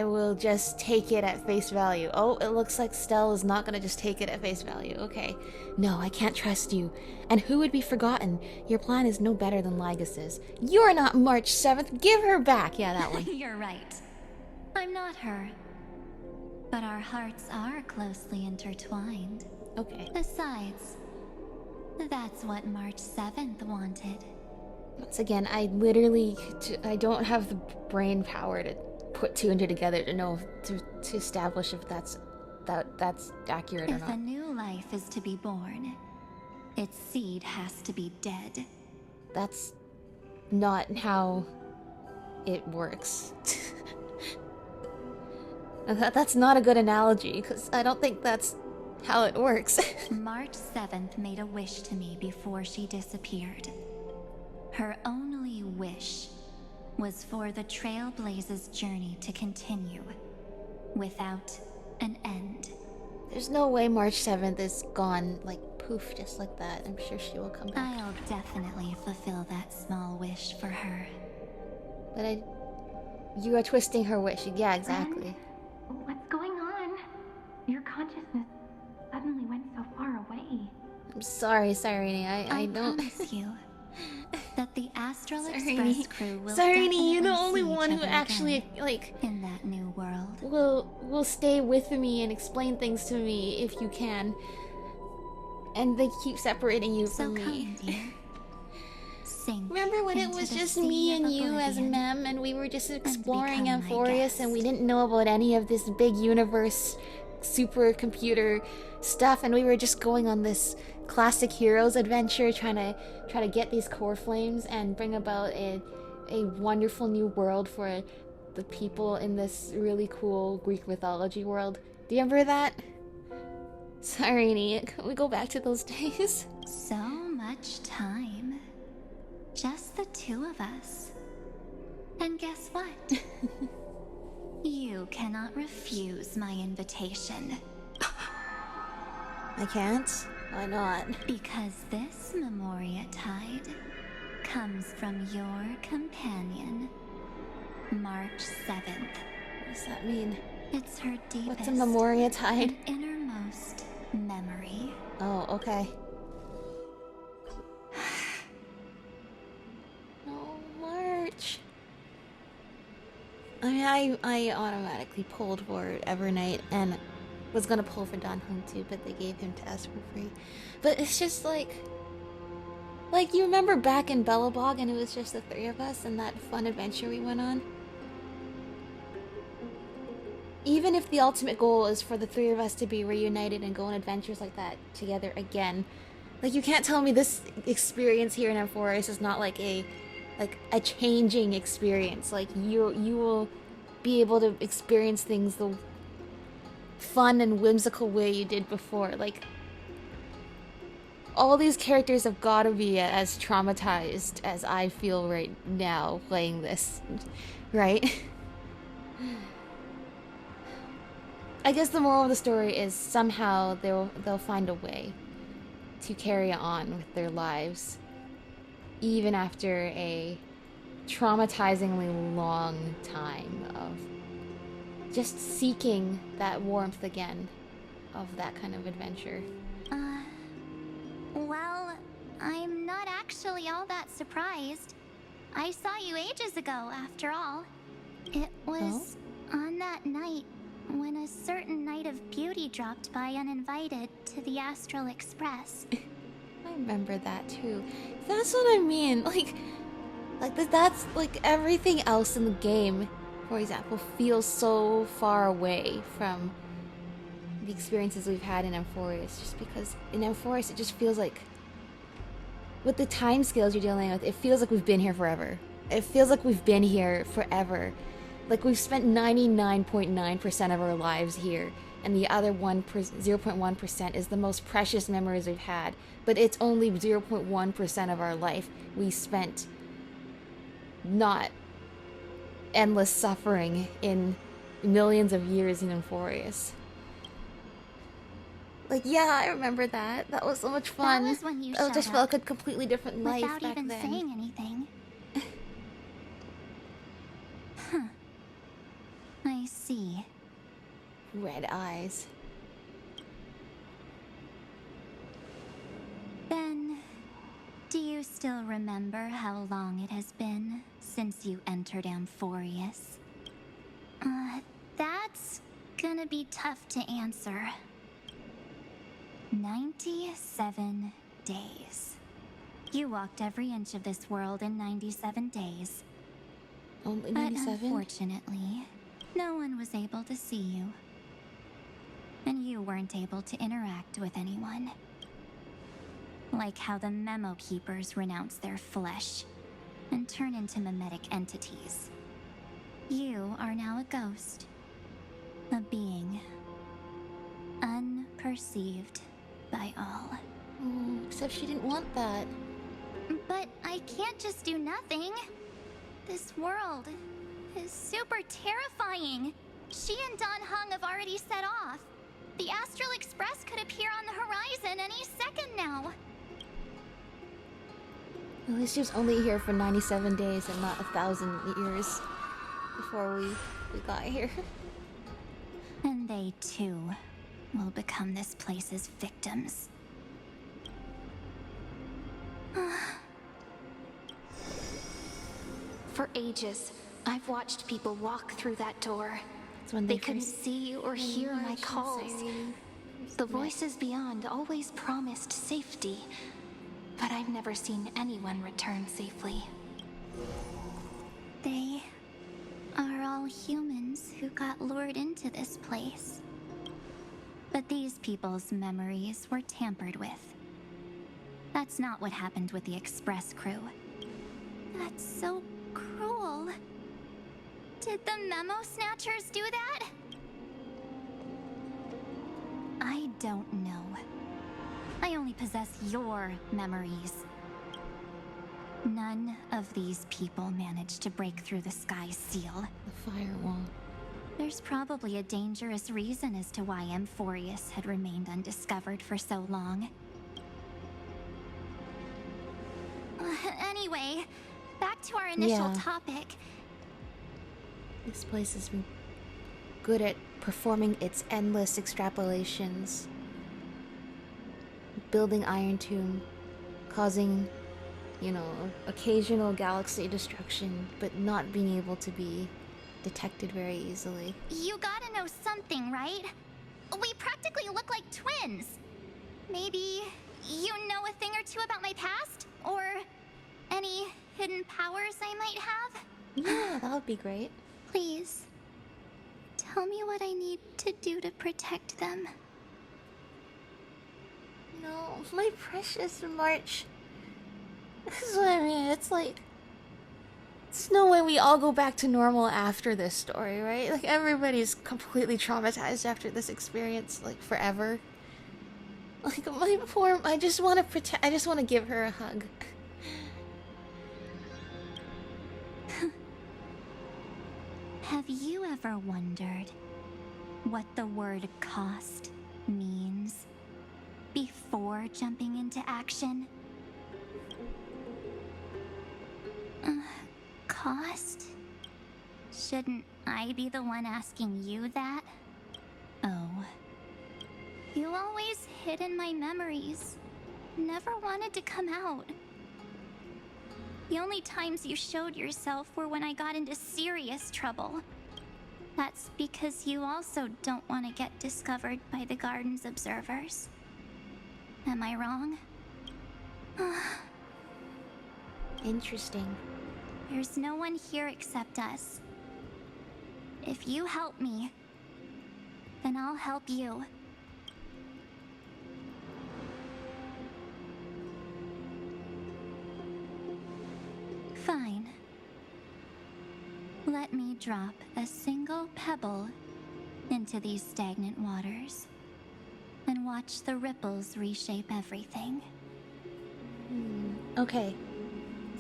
will just take it at face value. Oh, it looks like Stell is not gonna just take it at face value. Okay. No, I can't trust you. And who would be forgotten? Your plan is no better than Lygus's. You're not March 7th. Give her back. Yeah, that one. You're right. I'm not her. But our hearts are closely intertwined. Okay. Besides, that's what March 7th wanted. Once again, I don't have the brain power to put two and two together to know to establish if that's accurate or If not. a new life is to be born, its seed has to be dead. That's not how it works. That's not a good analogy, because I don't think that's how it works. March 7th made a wish to me before she disappeared. Her only wish was for the Trailblaze's journey to continue, without an end. There's no way March 7th is gone, like, poof, just like that. I'm sure she will come back. I'll definitely fulfill that small wish for her. But you are twisting her wish. Yeah, exactly. What's going on? Your consciousness suddenly went so far away. I'm sorry, Cyrene. I don't... promise you that the Astral Cyrene. Express crew will Cyrene, you're the definitely only see each one who other actually, again like... in that new world. will stay with me and explain things to me if you can. And they keep separating you So from me. come, dear. Sink Remember when it into was the just sea me of and you as oblivion Mem, and we were just exploring become my Amphoreus, and we guest. didn't know about any of this big universe supercomputer stuff, and we were just going on this classic heroes adventure, trying to get these core flames and bring about a wonderful new world for the people in this really cool Greek mythology world. Do you remember that? Sorry, Neat. Can we go back to those days? So much time. Just the two of us. And guess what? You cannot refuse my invitation. I can't? Why not? Because this Memoria Tide comes from your companion, March 7th. What does that mean? It's her deepest What's a Memoria Tide? and innermost memory. Oh, okay. No, March. I mean, I automatically pulled for Evernight and was gonna pull for Don Hung too, but they gave him to us for free. But it's just like you remember back in Bellabog and it was just the three of us and that fun adventure we went on? Even if the ultimate goal is for the three of us to be reunited and go on adventures like that together again, like you can't tell me this experience here in Amphoreus is not like a changing experience. Like you will be able to experience things the fun and whimsical way you did before. Like all these characters have got to be as traumatized as I feel right now playing this, right? I guess the moral of the story is somehow they'll find a way to carry on with their lives, even after a traumatizingly long time of just seeking that warmth again of that kind of adventure. Well, I'm not actually all that surprised. I saw you ages ago, after all. It was on that night when a certain Knight of Beauty dropped by uninvited to the Astral Express. I remember that too. That's what I mean. Like that's like everything else in the game, for example, feels so far away from the experiences we've had in Amphoreus. Just because in Amphoreus it just feels like, with the time scales you're dealing with, it feels like we've been here forever. It feels like we've been here forever. Like we've spent 99.9% of our lives here, and the other 0.1% is the most precious memories we've had. But it's only 0.1% of our life we spent not endless suffering in millions of years in Amphoreus. Like, yeah, I remember that. That was so much fun. That was when you It just showed felt like up a completely different life without back even then. saying anything. Huh. I see. Red eyes. Then, do you still remember how long it has been since you entered Amphoreus? That's gonna be tough to answer. 97 days. You walked every inch of this world in 97 days. Only But 97? unfortunately, no one was able to see you. And you weren't able to interact with anyone. Like how the Memo Keepers renounce their flesh and turn into mimetic entities. You are now a ghost. A being. Unperceived by all. Except she didn't want that. But I can't just do nothing. This world is super terrifying. She and Don Hung have already set off. The Astral Express could appear on the horizon any second now. At least she was only here for 97 days and not 1,000 years before we got here. And they too will become this place's victims. For ages, I've watched people walk through that door. That's when They couldn't see or hear my calls. The voices beyond always promised safety, but I've never seen anyone return safely. They are all humans who got lured into this place. But these people's memories were tampered with. That's not what happened with the Express crew. That's so cruel. Did the Memo Snatchers do that? I don't know. I only possess your memories. None of these people managed to break through the sky's seal. The firewall. There's probably a dangerous reason as to why Amphoreus had remained undiscovered for so long. Anyway, back to our initial topic. This place has been good at performing its endless extrapolations. Building Iron Tomb, causing, you know, occasional galaxy destruction, but not being able to be detected very easily. You gotta know something, right? We practically look like twins. Maybe you know a thing or two about my past? Or any hidden powers I might have? Yeah, that would be great. Please, tell me what I need to do to protect them. No, my precious March. This is what I mean, it's like... There's no way we all go back to normal after this story, right? Like, everybody's completely traumatized after this experience, like, forever. Like, my poor... I just want to protect... I just want to give her a hug. Have you ever wondered what the word cost means before jumping into action? Cost? Shouldn't I be the one asking you that? Oh. You always hid in my memories. Never wanted to come out. The only times you showed yourself were when I got into serious trouble. That's because you also don't want to get discovered by the Garden's observers. Am I wrong? Interesting. There's no one here except us. If you help me, then I'll help you. Fine. Let me drop a single pebble into these stagnant waters and watch the ripples reshape everything. Okay.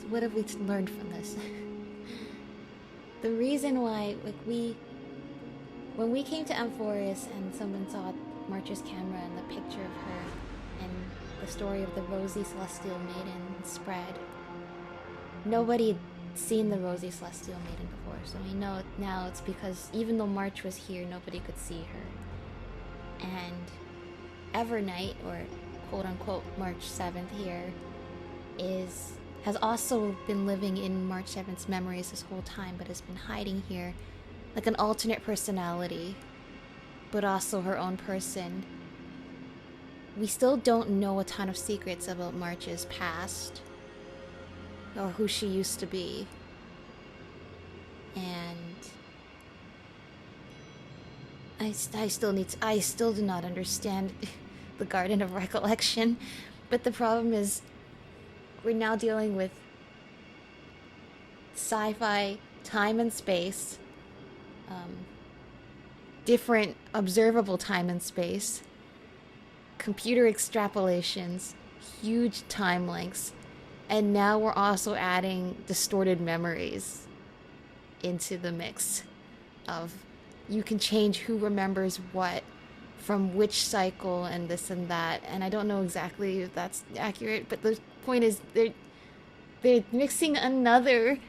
So what have we learned from this? The reason why, like, when we came to Amphoreus and someone saw March's camera and the picture of her and the story of the Rosy Celestial Maiden spread, nobody had seen the Rosy Celestial Maiden before, so we know now it's because even though March was here, nobody could see her. And Evernight, or quote-unquote March 7th here, has also been living in March 7th's memories this whole time, but has been hiding here like an alternate personality, but also her own person. We still don't know a ton of secrets about March's past, or who she used to be. And I still do not understand the Garden of Recollection, but the problem is we're now dealing with sci-fi, time and space, different observable time and space, computer extrapolations, huge time lengths, and now we're also adding distorted memories into the mix of you can change who remembers what from which cycle and this and that, and I don't know exactly if that's accurate, but the point is they're mixing another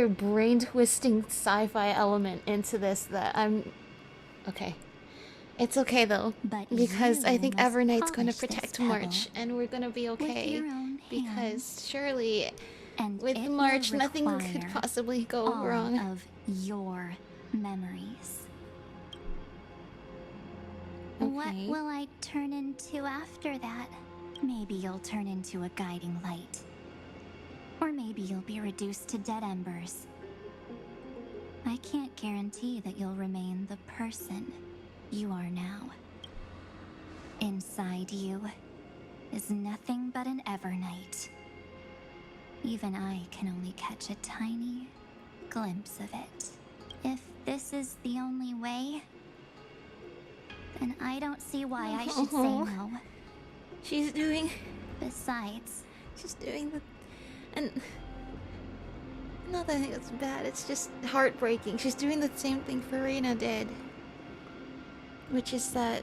brain-twisting sci-fi element into this that I'm... Okay. It's okay though, because I think Evernight's going to protect March, and we're going to be okay, because surely with March nothing could possibly go wrong. Of your memories. What will I turn into after that? Maybe you'll turn into a guiding light. Or maybe you'll be reduced to dead embers. I can't guarantee that you'll remain the person you are now. Inside you is nothing but an Evernight. Even I can only catch a tiny glimpse of it. If this is the only way, then I don't see why I should say no. She's doing... Besides... She's doing the... And... Not that I think it's bad, it's just heartbreaking. She's doing the same thing Farina did. Which is that...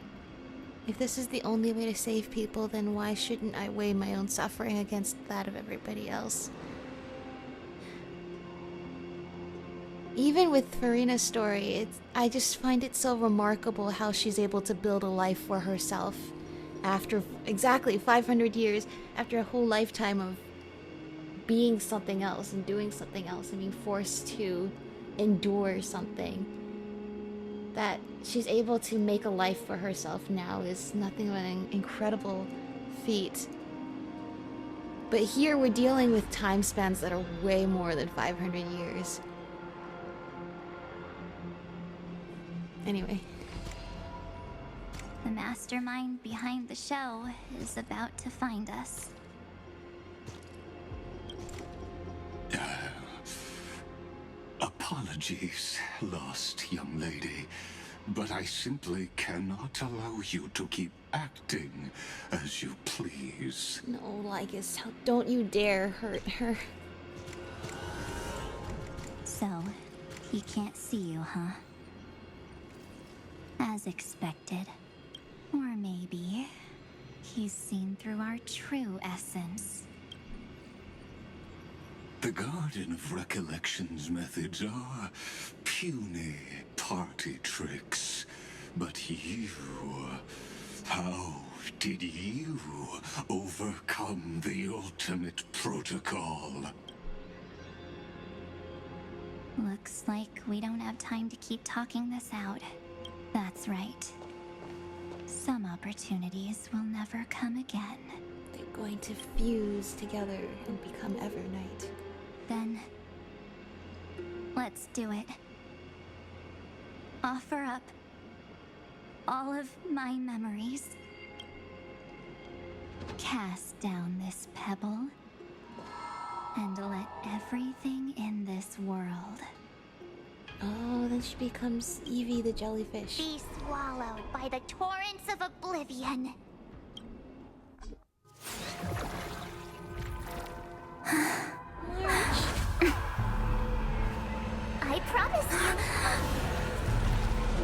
if this is the only way to save people, then why shouldn't I weigh my own suffering against that of everybody else? Even with Farina's story, I just find it so remarkable how she's able to build a life for herself after exactly 500 years, after a whole lifetime of being something else and doing something else and being forced to endure something. That she's able to make a life for herself now is nothing but an incredible feat. But here we're dealing with time spans that are way more than 500 years. Anyway. The mastermind behind the show is about to find us. Apologies, lost young lady, but I simply cannot allow you to keep acting as you please. No, Lygus, don't you dare hurt her. So, he can't see you, huh? As expected. Or maybe he's seen through our true essence. The Garden of Recollection's methods are puny party tricks. But you... how did you overcome the ultimate protocol? Looks like we don't have time to keep talking this out. That's right. Some opportunities will never come again. They're going to fuse together and become Evernight. Then, let's do it. Offer up all of my memories. Cast down this pebble, and let everything in this world... Oh, then she becomes Evie the jellyfish. be swallowed by the torrents of oblivion. I promise you,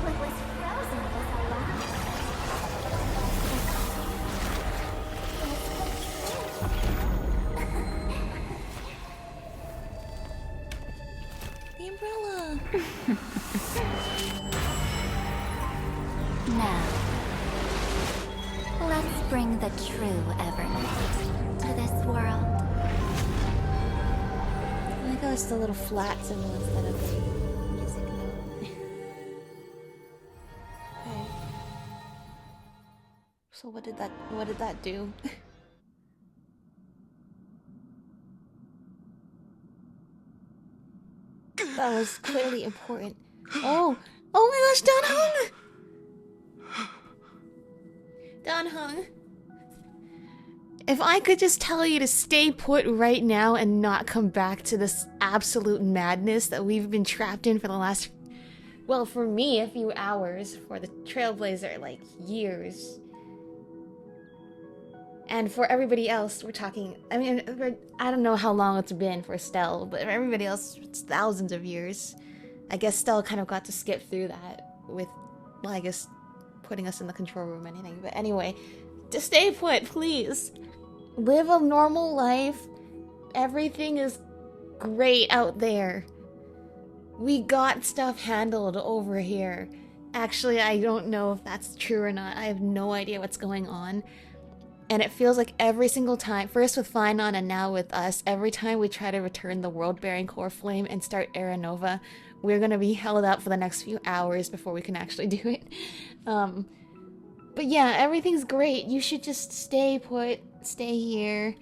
what was frozen was alive. The umbrella! Now, let's bring the true Evernight to this world. I like how it's the little flat symbol instead of the music note. Okay. So what did that do? That was clearly important. Oh my gosh, Dan Heng! If I could just tell you to stay put right now and not come back to this absolute madness that we've been trapped in for the last, well, for me, a few hours, for the Trailblazer, like, years. And for everybody else, we're talking, I mean, I don't know how long it's been for Stell, but for everybody else, it's thousands of years. I guess Stell kind of got to skip through that with, well, I guess, putting us in the control room and anything. But anyway, just stay put, please. Live a normal life. Everything is great out there. We got stuff handled over here. Actually, I don't know if that's true or not. I have no idea what's going on. And it feels like every single time, first with Finon and now with us, every time we try to return the world-bearing core flame and start Era Nova, we're gonna be held up for the next few hours before we can actually do it. But yeah, everything's great. You should just stay put, stay here.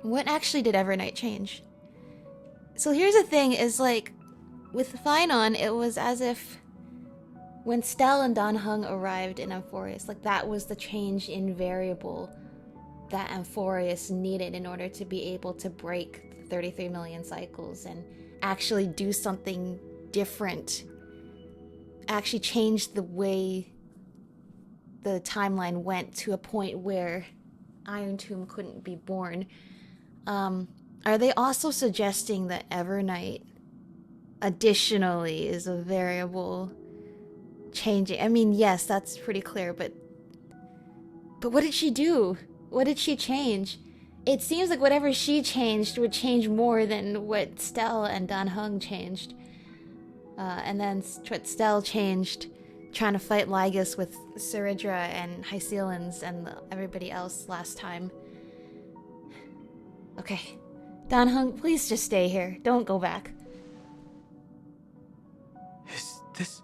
What actually did Evernight change? So here's the thing, is like, with Finon, it was as if when Stell and Dan Heng arrived in Amphoreus, like that was the change in variable that Amphoreus needed in order to be able to break the 33 million cycles and actually do something different. Actually change the way the timeline went to a point where Iron Tomb couldn't be born. Are they also suggesting that Evernight additionally is a variable changing? I mean, yes, that's pretty clear, but what did she do? What did she change? It seems like whatever she changed would change more than what Stell and Dan Heng changed. And then what Stell changed trying to fight Lygus with Seridra and Hycealans and everybody else last time. Okay. Dan Heng, please just stay here. Don't go back. Is this...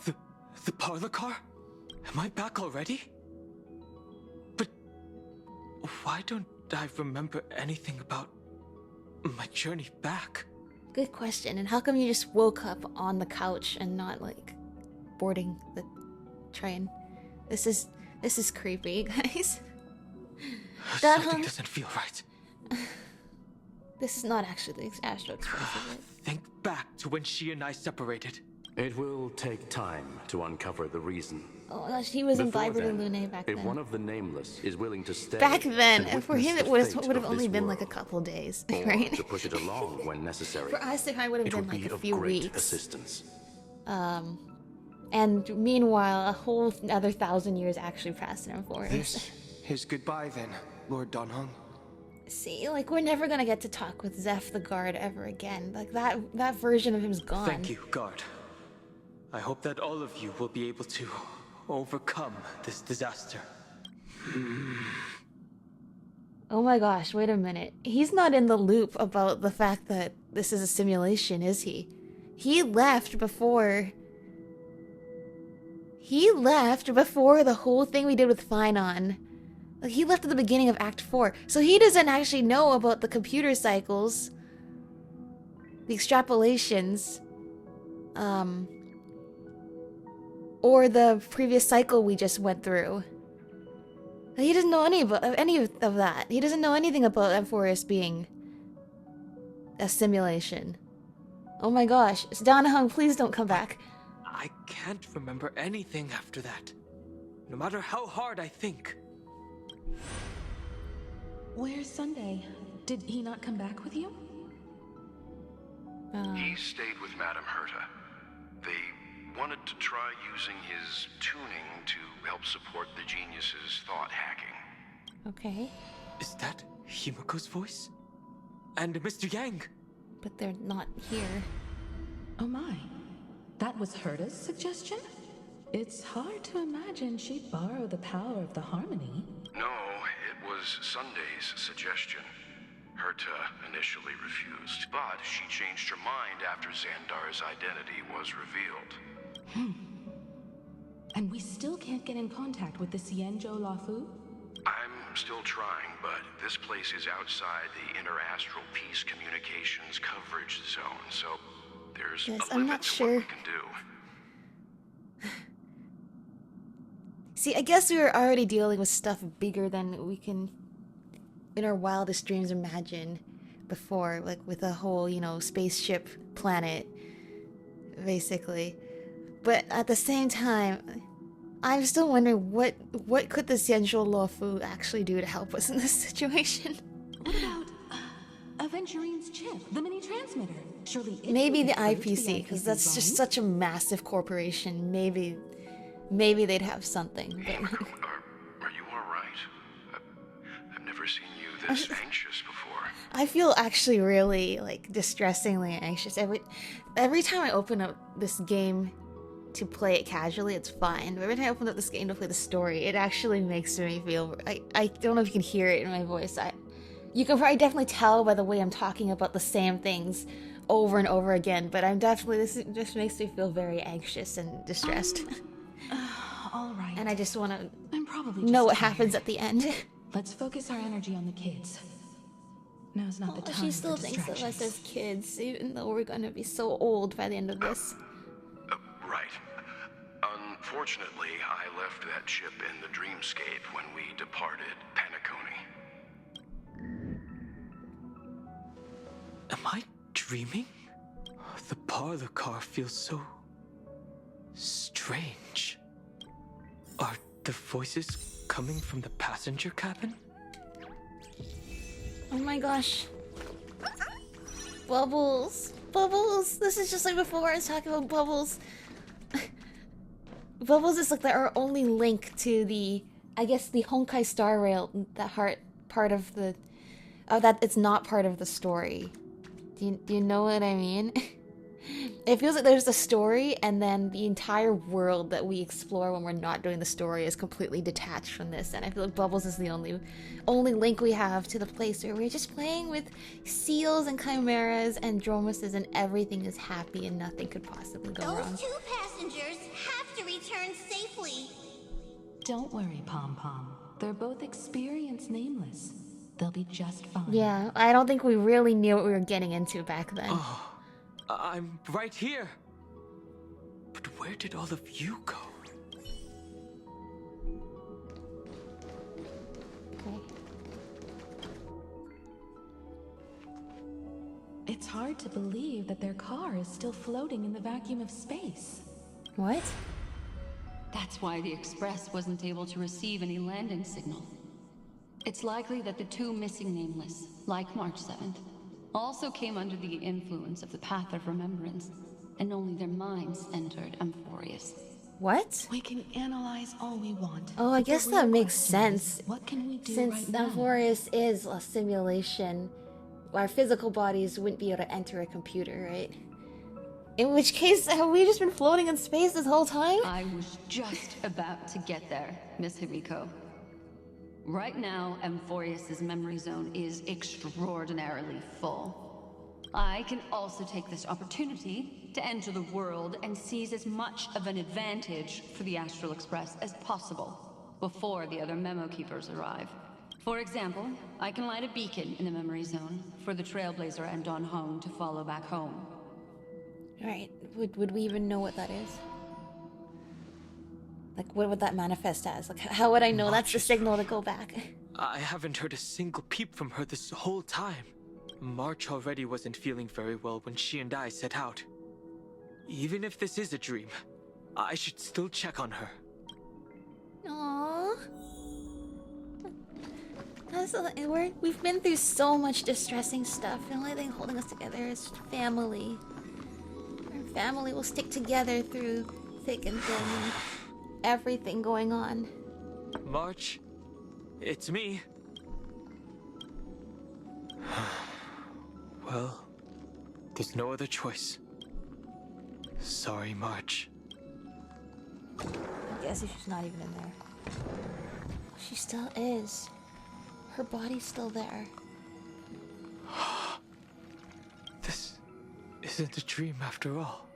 the parlor car? Am I back already? But... why don't I remember anything about my journey back? Good question. And how come you just woke up on the couch and not, like, boarding the train? This is creepy, guys. Something doesn't feel right. This is not actually the Astro Express, is it? Think back to when she and I separated. It will take time to uncover the reason. Oh gosh, he was Before imbibed in then, Lune back then. If one of the Nameless is willing to stay... Back then, and for him it witness the would fate have of only this been like a world, couple days, or right? to push it along when necessary. For us, it would have been like a of few great weeks. assistance. And meanwhile, a whole other 1,000 years actually passed in Amphoreus. This is goodbye then, Lord Dan Heng. See, like, we're never gonna get to talk with Zeph the Guard ever again. Like, that version of him's gone. Thank you, Guard. I hope that all of you will be able to overcome this disaster. Oh my gosh, wait a minute. He's not in the loop about the fact that this is a simulation, is he? He left before the whole thing we did with Finon. Like, he left at the beginning of Act 4. So he doesn't actually know about the computer cycles, the extrapolations, or the previous cycle we just went through. He doesn't know any of that. He doesn't know anything about Amphoreus being a simulation. Oh my gosh. Dan Heng, please don't come back. I can't remember anything after that. No matter how hard I think. Where's Sunday? Did he not come back with you? He stayed with Madame Herta. They wanted to try using his tuning to help support the genius's thought hacking. Okay. Is that Himiko's voice? And Mr. Yang? But they're not here. Oh my. That was Herta's suggestion? It's hard to imagine she'd borrow the power of the harmony. No, it was Sunday's suggestion. Herta initially refused, but she changed her mind after Xandar's identity was revealed. And we still can't get in contact with the Xianzhou Lafu? I'm still trying, but this place is outside the interastral peace communications coverage zone, so there's a I'm limit not to sure. what we can do. See, I guess we were already dealing with stuff bigger than we can, in our wildest dreams, imagine before, like with a whole, spaceship planet, basically. But at the same time, I'm still wondering what could the Xianzhou Luofu actually do to help us in this situation? What about Aventurine's chip, the mini transmitter? Surely maybe the IPC, because that's just such a massive corporation. Maybe they'd have something. But... Are you alright? I've never seen you this anxious before. I feel actually really, distressingly anxious. Every time I open up this game to play it casually, it's fine. But every time I open up this game to play the story, it actually makes me feel... I don't know if you can hear it in my voice. You can probably definitely tell by the way I'm talking about the same things over and over again, but I'm definitely... This just makes me feel very anxious and distressed. All right. And I just want to I'm probably know what just happens tired. at the end. Let's focus our energy on the kids. Now's not the time She still for thinks of us distractions. as kids, even though we're gonna be so old by the end of this. Right. Unfortunately, I left that ship in the dreamscape when we departed Penacony. Am I dreaming? The parlor car feels so strange. Are the voices coming from the passenger cabin? Oh my gosh. Bubbles. Bubbles. This is just like before I was talking about Bubbles. Bubbles is like our only link to the, I guess, the Honkai Star Rail, that part of the, that it's not part of the story. Do you know what I mean? It feels like there's a story, and then the entire world that we explore when we're not doing the story is completely detached from this. And I feel like Bubbles is the only link we have to the place where we're just playing with seals and chimeras and dromuses, and everything is happy and nothing could possibly go wrong. Those two passengers have to return safely. Don't worry, Pom Pom. They're both experienced nameless. They'll be just fine. Yeah, I don't think we really knew what we were getting into back then. Oh, I'm right here. But where did all of you go? Okay. It's hard to believe that their car is still floating in the vacuum of space. What? That's why the Express wasn't able to receive any landing signal. It's likely that the two missing nameless, like March 7th, also came under the influence of the Path of Remembrance, and only their minds entered Amphoreus. What? We can analyze all we want. Oh, I but the guess real that makes question is, sense. What can we do Since right now? Amphoreus is a simulation, our physical bodies wouldn't be able to enter a computer, right? In which case, have we just been floating in space this whole time? I was just about to get there, Miss Himiko. Right now, Amphoreus' memory zone is extraordinarily full. I can also take this opportunity to enter the world and seize as much of an advantage for the Astral Express as possible before the other memo keepers arrive. For example, I can light a beacon in the memory zone for the Trailblazer and Don Heng to follow back home. Right. Would we even know what that is? Like, what would that manifest as? Like, how would I know that's the signal to go back? I haven't heard a single peep from her this whole time. March already wasn't feeling very well when she and I set out. Even if this is a dream, I should still check on her. Aww. We've been through so much distressing stuff. The only thing holding us together is family. Our family will stick together through thick and thin and everything going on. March, it's me. Well, there's no other choice. Sorry, March. I guess she's not even in there. She still is. Her body's still there. This isn't a dream after all.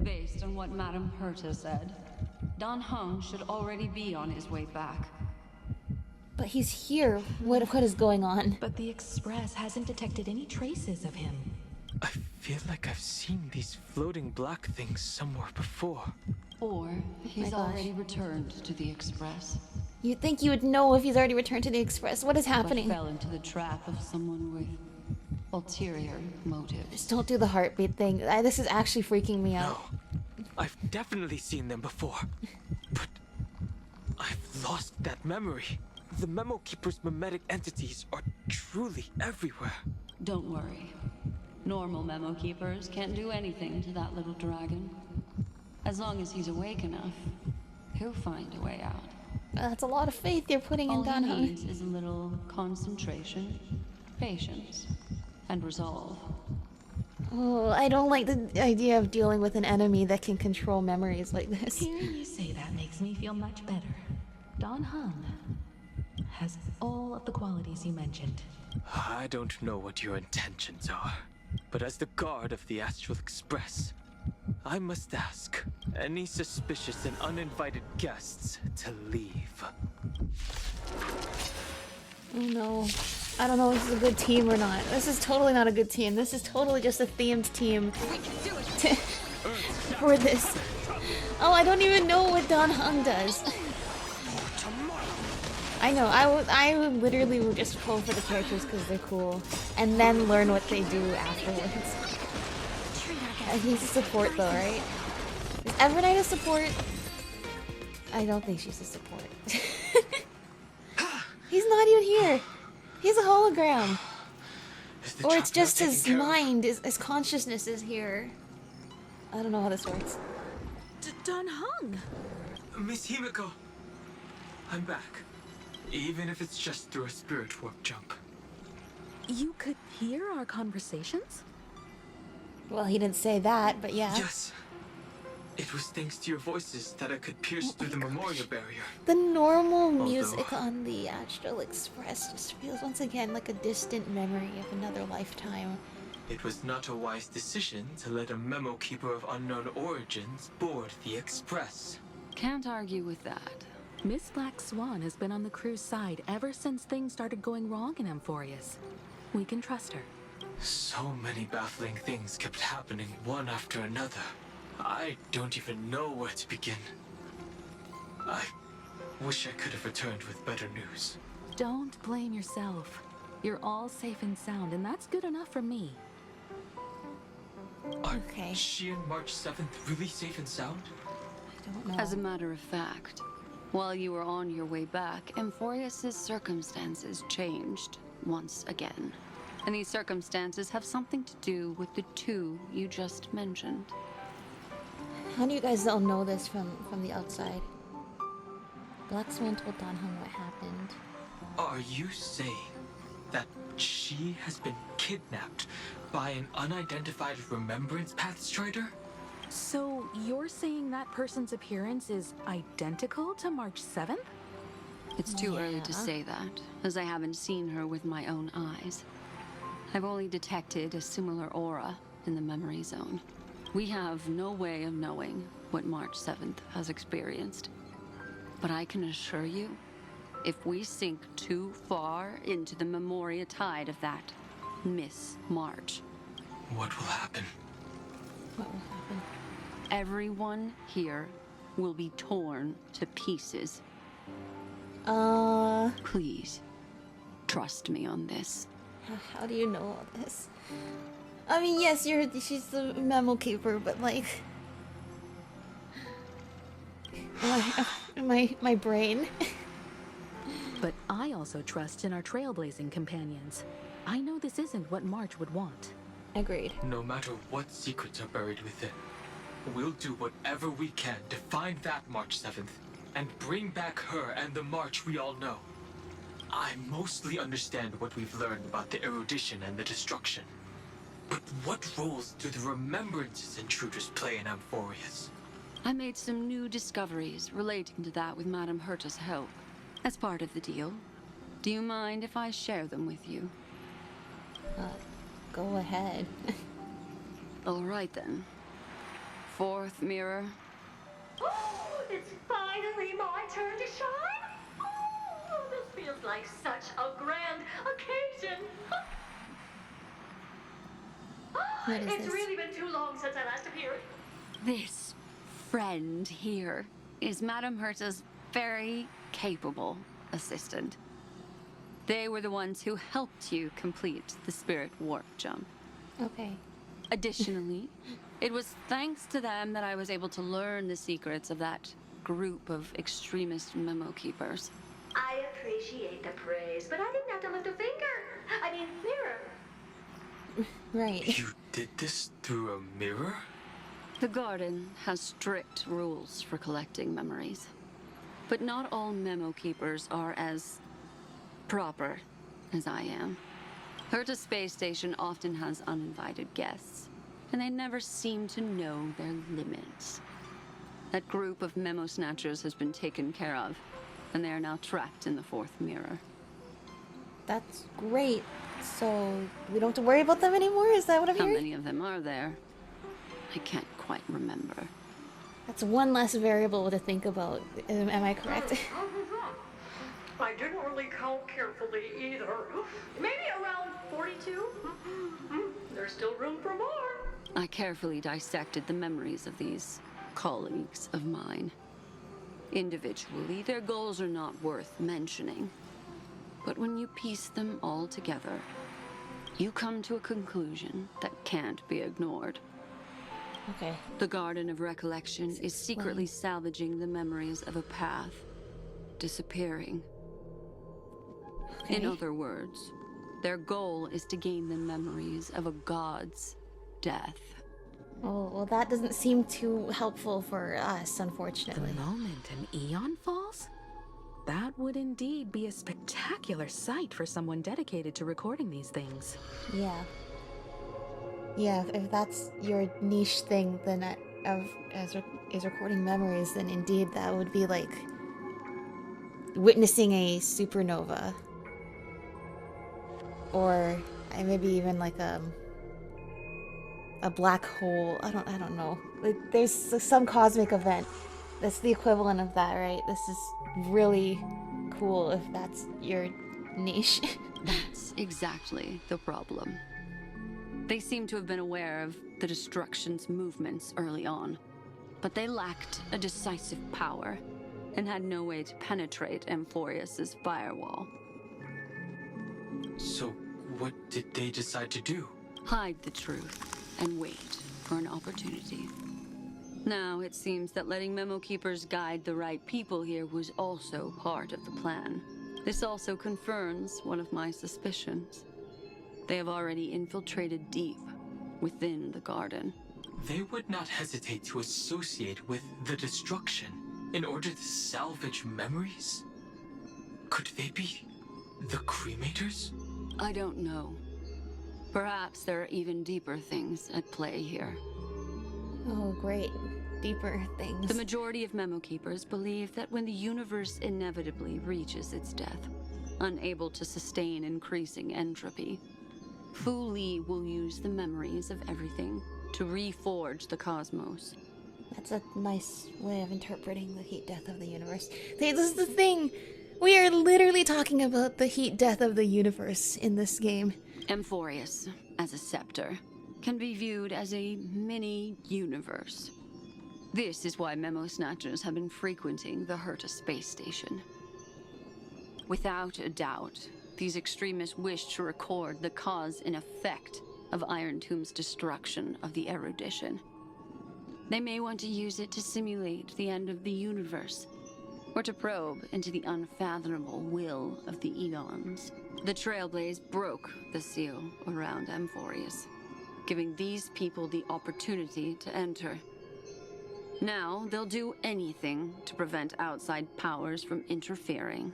Based on what Madame Herta said, Don Heng should already be on his way back. But he's here. What is going on? But the Express hasn't detected any traces of him. I feel like I've seen these floating black things somewhere before. Or he's gosh. already returned to the Express. You'd think you would know if he's already returned to the Express. What is happening? But fell into the trap of someone with ulterior motives. Just don't do the heartbeat thing. This is actually freaking me out. No, I've definitely seen them before. But I've lost that memory. The Memo Keeper's memetic entities are truly everywhere. Don't worry. Normal Memo Keepers can't do anything to that little dragon. As long as he's awake enough, he'll find a way out. That's a lot of faith you're putting in Don All he Heng. needs is a little concentration, patience, and resolve. Oh, I don't like the idea of dealing with an enemy that can control memories like this. Hearing you say that makes me feel much better. Don Heng has all of the qualities you mentioned. I don't know what your intentions are, but as the guard of the Astral Express, I must ask any suspicious and uninvited guests to leave. Oh no. I don't know if this is a good team or not. This is totally not a good team. This is totally just a themed team for this. Oh, I don't even know what Don Heng does. I know, I would literally just pull for the characters because they're cool, and then learn what they do afterwards. He's a support though, right? Is Evernight a support? I don't think she's a support. He's not even here. He's a hologram. Or it's just his mind, his consciousness is here. I don't know how this works. Don Heng! Miss Himiko, I'm back. Even if it's just through a spirit warp jump. You could hear our conversations? Well, he didn't say that, but yeah. Yes. It was thanks to your voices that I could pierce through the memorial barrier. The normal music on the Astral Express just feels once again like a distant memory of another lifetime. It was not a wise decision to let a memo keeper of unknown origins board the Express. Can't argue with that. Miss Black Swan has been on the crew's side ever since things started going wrong in Amphoreus. We can trust her. So many baffling things kept happening one after another. I don't even know where to begin. I wish I could have returned with better news. Don't blame yourself. You're all safe and sound, and that's good enough for me. Are she and March 7th really safe and sound? I don't know. As a matter of fact, while you were on your way back, Amphoreus' circumstances changed once again. And these circumstances have something to do with the two you just mentioned. How do you guys all know this from the outside? Black Swan told Don Heng what happened. Are you saying that she has been kidnapped by an unidentified Remembrance Path Strider? So you're saying that person's appearance is identical to March 7th? It's too early to say that, as I haven't seen her with my own eyes. I've only detected a similar aura in the memory zone. We have no way of knowing what March 7th has experienced. But I can assure you, if we sink too far into the Memoria tide of that Miss March... What will happen? What will happen? Everyone here will be torn to pieces. Please, trust me on this. How do you know all this? I mean, yes, she's the memo keeper, but like... my brain. But I also trust in our trailblazing companions. I know this isn't what March would want. Agreed. No matter what secrets are buried within, we'll do whatever we can to find that March 7th and bring back her and the March we all know. I mostly understand what we've learned about the erudition and the destruction. But what roles do the Remembrances intruders play in Amphoreus? I made some new discoveries relating to that with Madame Herta's help. As part of the deal. Do you mind if I share them with you? Go ahead. All right then. Fourth mirror. Oh, it's finally my turn to shine. Oh, this feels like such a grand occasion. What is It's this? really been too long since I last appeared. This friend here is Madame Herta's very capable assistant. They were the ones who helped you complete the spirit warp jump. Okay. Additionally, it was thanks to them that I was able to learn the secrets of that group of extremist memo keepers. I appreciate the praise, but I didn't have to lift a finger. I mean, mirror. Right. You did this through a mirror? The garden has strict rules for collecting memories. But not all memo keepers are as proper as I am. Herta's space station often has uninvited guests, and they never seem to know their limits. That group of memo snatchers has been taken care of, and they are now trapped in the fourth mirror. That's great. So we don't have to worry about them anymore? Is that what I'm How hearing? many of them are there? I can't quite remember. That's one less variable to think about. Am I correct? I didn't really count carefully either. Maybe around 42? There's still room for more. I carefully dissected the memories of these colleagues of mine. Individually, their goals are not worth mentioning. But when you piece them all together, you come to a conclusion that can't be ignored. Okay. The Garden of Recollection is secretly salvaging the memories of a path disappearing. Okay. In other words, their goal is to gain the memories of a god's death. Oh, well, that doesn't seem too helpful for us, unfortunately. The moment an Eon falls? That would indeed be a spectacular sight for someone dedicated to recording these things. Yeah. Yeah, if that's your niche thing, then is recording memories, then indeed that would be like witnessing a supernova. Or maybe even like a black hole. I don't know. Like, there's some cosmic event that's the equivalent of that, right? This is really cool if that's your niche. That's exactly the problem. They seem to have been aware of the Destruction's movements early on, but they lacked a decisive power and had no way to penetrate Amphoreus's firewall. So, what did they decide to do? Hide the truth and wait for an opportunity. Now, it seems that letting Memo Keepers guide the right people here was also part of the plan. This also confirms one of my suspicions. They have already infiltrated deep within the garden. They would not hesitate to associate with the Destruction in order to salvage memories? Could they be the Cremators? I don't know. Perhaps there are even deeper things at play here. Oh, great. Deeper things. The majority of Memo Keepers believe that when the universe inevitably reaches its death, unable to sustain increasing entropy, Fu Li will use the memories of everything to reforge the cosmos. That's a nice way of interpreting the heat death of the universe. This is the thing! We are literally talking about the heat death of the universe in this game. Amphoreus, as a scepter, can be viewed as a mini-universe. This is why Memo Snatchers have been frequenting the Herta space station. Without a doubt, these extremists wish to record the cause and effect of Iron Tomb's destruction of the erudition. They may want to use it to simulate the end of the universe, or to probe into the unfathomable will of the Eons. The Trailblaze broke the seal around Amphoreus, giving these people the opportunity to enter. Now, they'll do anything to prevent outside powers from interfering,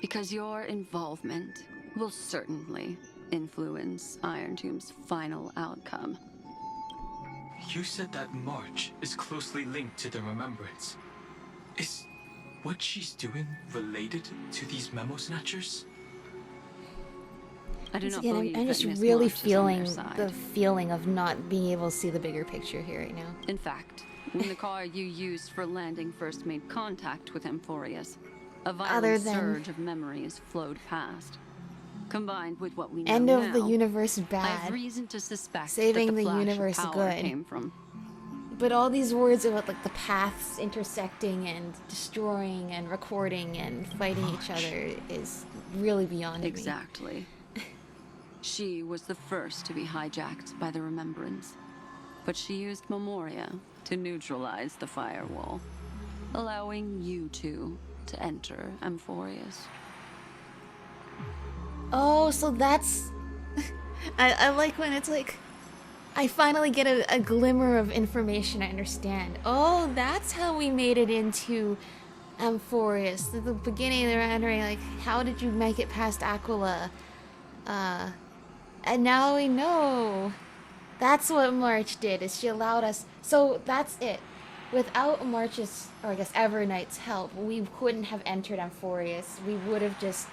because your involvement will certainly influence Iron Tomb's final outcome. You said that March is closely linked to the Remembrance. Is what she's doing related to these Memo Snatchers? I do not Again, believe I'm that just Miss really March is on their feeling side. the feeling of not being able to see the bigger picture here right now. In fact, when the car you used for landing first made contact with Amphoreus, a violent surge of memories flowed past. Combined with what we know End now, of the universe I have bad. reason to suspect Saving that the flash of universe power good. came from. But all these words about like the paths intersecting and destroying and recording and fighting each other is really beyond me. Exactly. She was the first to be hijacked by the Remembrance, but she used Memoria to neutralize the firewall, allowing you two to enter Amphoreus. Oh, so that's... I like when it's like... I finally get a glimmer of information I understand. Oh, that's how we made it into Amphoreus. At the beginning, they were wondering, like, how did you make it past Aquila? And now we know. That's what March did, is she allowed us... So, that's it. Without March's, or I guess Evernight's help, we couldn't have entered Amphoreus. We would have just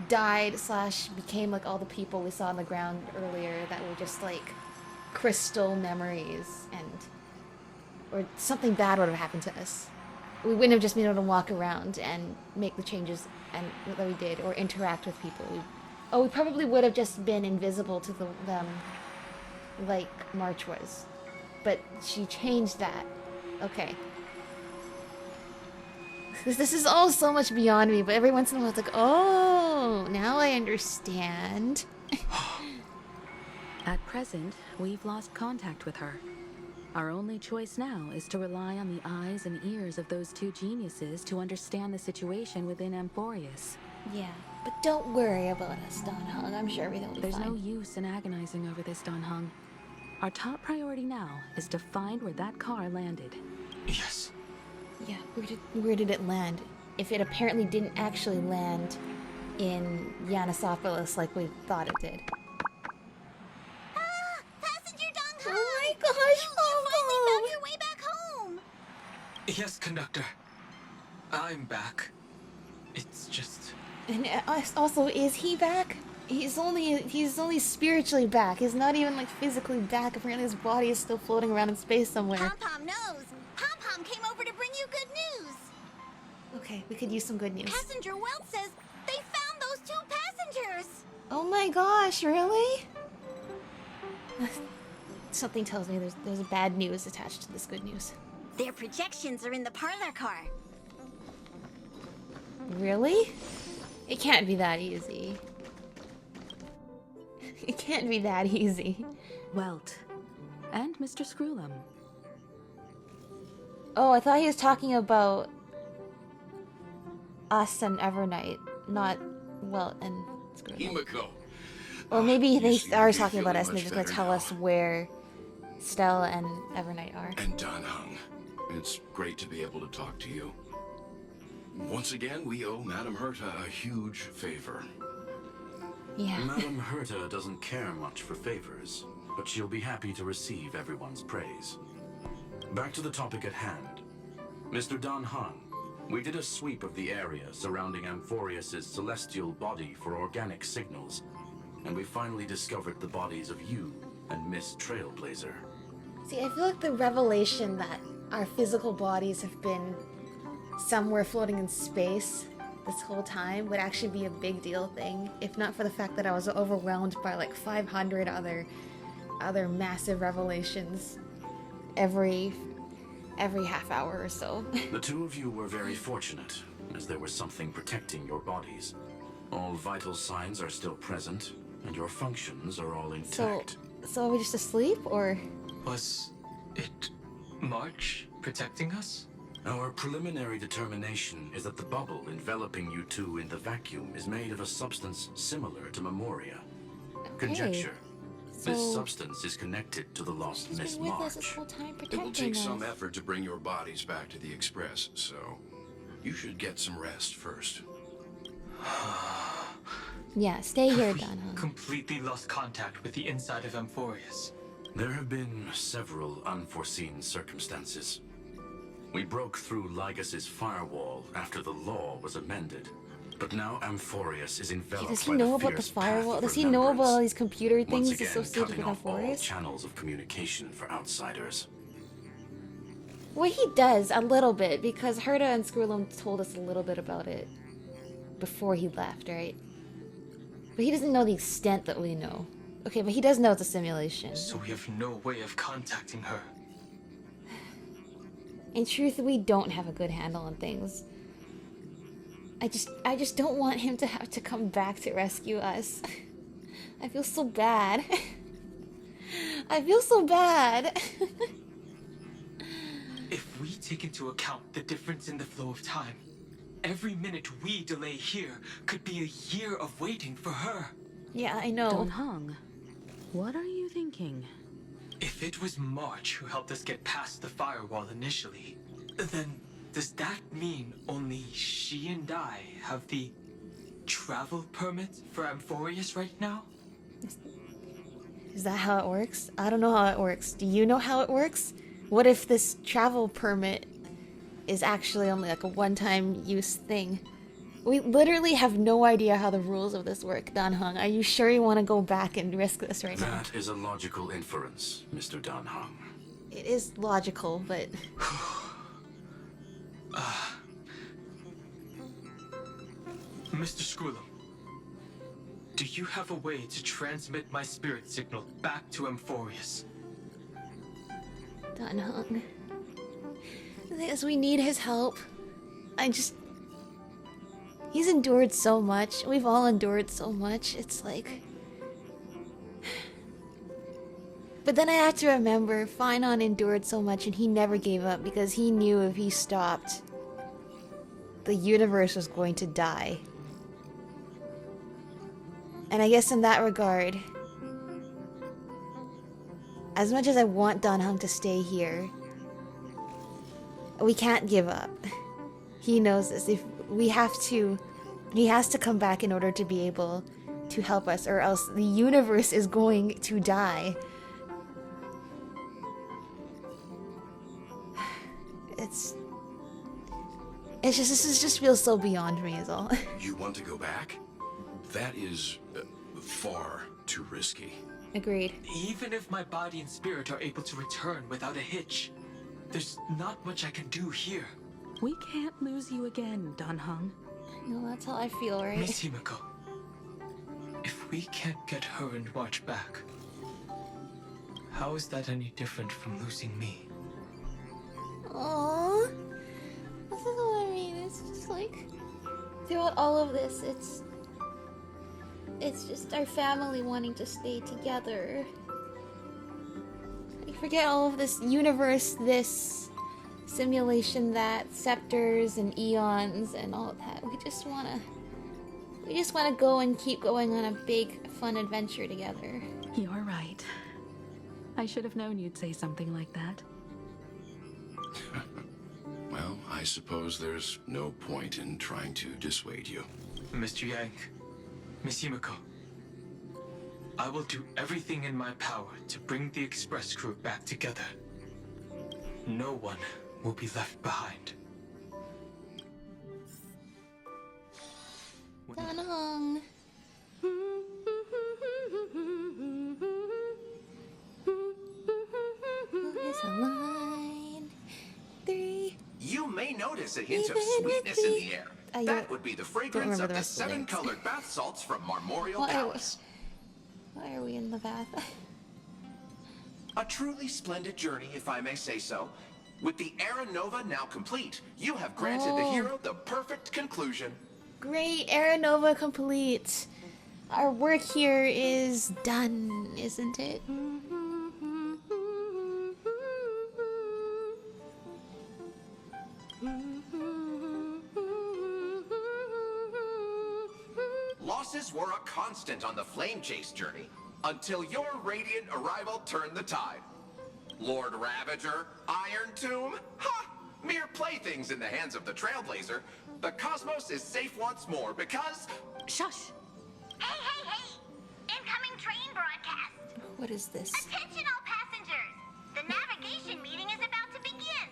died / became like all the people we saw on the ground earlier that were just like crystal memories, and or something bad would have happened to us. We wouldn't have just been able to walk around and make the changes that we did, or interact with people. We probably would have just been invisible to them, like March was. But she changed that. Okay. This is all so much beyond me, but every once in a while it's like, oh, now I understand. At present, we've lost contact with her. Our only choice now is to rely on the eyes and ears of those two geniuses to understand the situation within Amphoreus. Yeah, but don't worry about us, Dan Heng. I'm sure everything will be There's fine. no use in agonizing over this, Dan Heng. Our top priority now is to find where that car landed. Yes. Yeah, where did it land? If it apparently didn't actually land in Yanasopolis like we thought it did. Passenger Dong Heng! Oh my gosh, You finally found your way back home! Yes, conductor. I'm back. It's just... And also, is he back? He's only spiritually back. He's not even like physically back. Apparently his body is still floating around in space somewhere. Pom-Pom knows. Pom-Pom came over to bring you good news. Okay, we could use some good news. Passenger Welt says they found those two passengers. Oh my gosh, really? Something tells me there's bad news attached to this good news. Their projections are in the parlor car. Really? It can't be that easy. It can't be that easy. Welt. And Mr. Screwlum. Oh, I thought he was talking about us and Evernight, not Welt and Screwlum. Himiko. Or maybe they seem are to be talking about feeling us and they're much just going to better tell now. us where Stella and Evernight are. And Dan Heng, it's great to be able to talk to you. Once again, we owe Madame Herta a huge favor. Yeah. Madame Herta doesn't care much for favors, but she'll be happy to receive everyone's praise. Back to the topic at hand. Mr. Dan Heng, we did a sweep of the area surrounding Amphoreus' celestial body for organic signals, and we finally discovered the bodies of you and Miss Trailblazer. See, I feel like the revelation that our physical bodies have been somewhere floating in space this whole time would actually be a big deal thing, if not for the fact that I was overwhelmed by like 500 other massive revelations every half hour or so. The two of you were very fortunate, as there was something protecting your bodies. All vital signs are still present, and your functions are all intact. So are we just asleep, or? Was it March protecting us? Our preliminary determination is that the bubble enveloping you two in the vacuum is made of a substance similar to Memoria. Conjecture. This substance is connected to the lost Miss March. It will take some effort to bring your bodies back to the Express, so you should get some rest first. Yeah, stay here, We Dan Heng. completely lost contact with the inside of Amphoreus. There have been several unforeseen circumstances. We broke through Lygas's firewall after the law was amended, but now Amphoreus is enveloped Does he by know the about the fierce firewall? path of Does he know about all these computer Once things again, associated cutting with off all Amphoreus? channels of communication for outsiders. Well, he does a little bit, because Herta and Screwlum told us a little bit about it before he left, right? But he doesn't know the extent that we know. Okay, but he does know it's a simulation. So we have no way of contacting her. In truth, we don't have a good handle on things. I just don't want him to have to come back to rescue us. I feel so bad. I feel so bad. If we take into account the difference in the flow of time, every minute we delay here could be a year of waiting for her. Yeah, I know. Dan Heng, what are you thinking? If it was March who helped us get past the firewall initially, then does that mean only she and I have the travel permit for Amphoreus right now? Is that how it works? I don't know how it works. Do you know how it works? What if this travel permit is actually only like a one-time use thing? We literally have no idea how the rules of this work, Dan Heng. Are you sure you want to go back and risk this right now? That is a logical inference, Mr. Dan Heng. it is logical, but Mr. Skrulum, do you have a way to transmit my spirit signal back to Amphoreus? Dan Heng. The thing is, we need his help. He's endured so much. We've all endured so much. It's like... But then I have to remember, Phynon endured so much and he never gave up because he knew if he stopped, the universe was going to die. And I guess in that regard, as much as I want Dan Heng to stay here, we can't give up. He knows this. If we have to, he has to come back in order to be able to help us, or else the universe is going to die. This just feels so beyond me is all. You want to go back? That is far too risky. Agreed. Even if my body and spirit are able to return without a hitch, there's not much I can do here. We can't lose you again, Dan Heng. No, that's how I feel, right? Miss Himiko, if we can't get her and March back, how is that any different from losing me? Aww. This is what I mean. It's just like, throughout all of this, it's just our family wanting to stay together. You forget all of this universe, this simulation, that scepters and eons and all of that. We just wanna go and keep going on a big, fun adventure together. You're right. I should have known you'd say something like that. Well, I suppose there's no point in trying to dissuade you. Mr. Yang, Miss Himiko, I will do everything in my power to bring the express crew back together. No one will be left behind. Dan Heng. Here's a line. 3. You may notice a hint of sweetness in the air. That would be the fragrance of the 7-colored bath salts from Marmorial Palace. Why are we in the bath? A truly splendid journey, if I may say so. With the Era Nova now complete, you have granted the hero the perfect conclusion. Great, Era Nova complete. Our work here is done, isn't it? Losses were a constant on the Flame Chase journey, until your radiant arrival turned the tide. Lord Ravager, Iron Tomb, ha! Mere playthings in the hands of the Trailblazer. The cosmos is safe once more because... Shush! Hey, hey, hey! Incoming train broadcast! What is this? Attention all passengers! The navigation meeting is about to begin!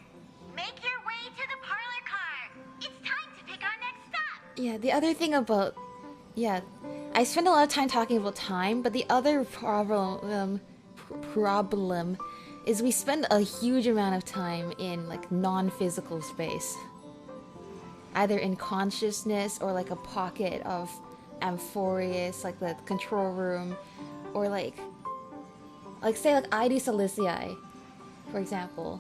Make your way to the parlor car! It's time to pick our next stop! Yeah, the other thing about... Yeah, I spend a lot of time talking about time, but the other problem is we spend a huge amount of time in, like, non-physical space. Either in consciousness or, like, a pocket of Amphoreus, like the control room, or, like say, like, ID Silicii, for example,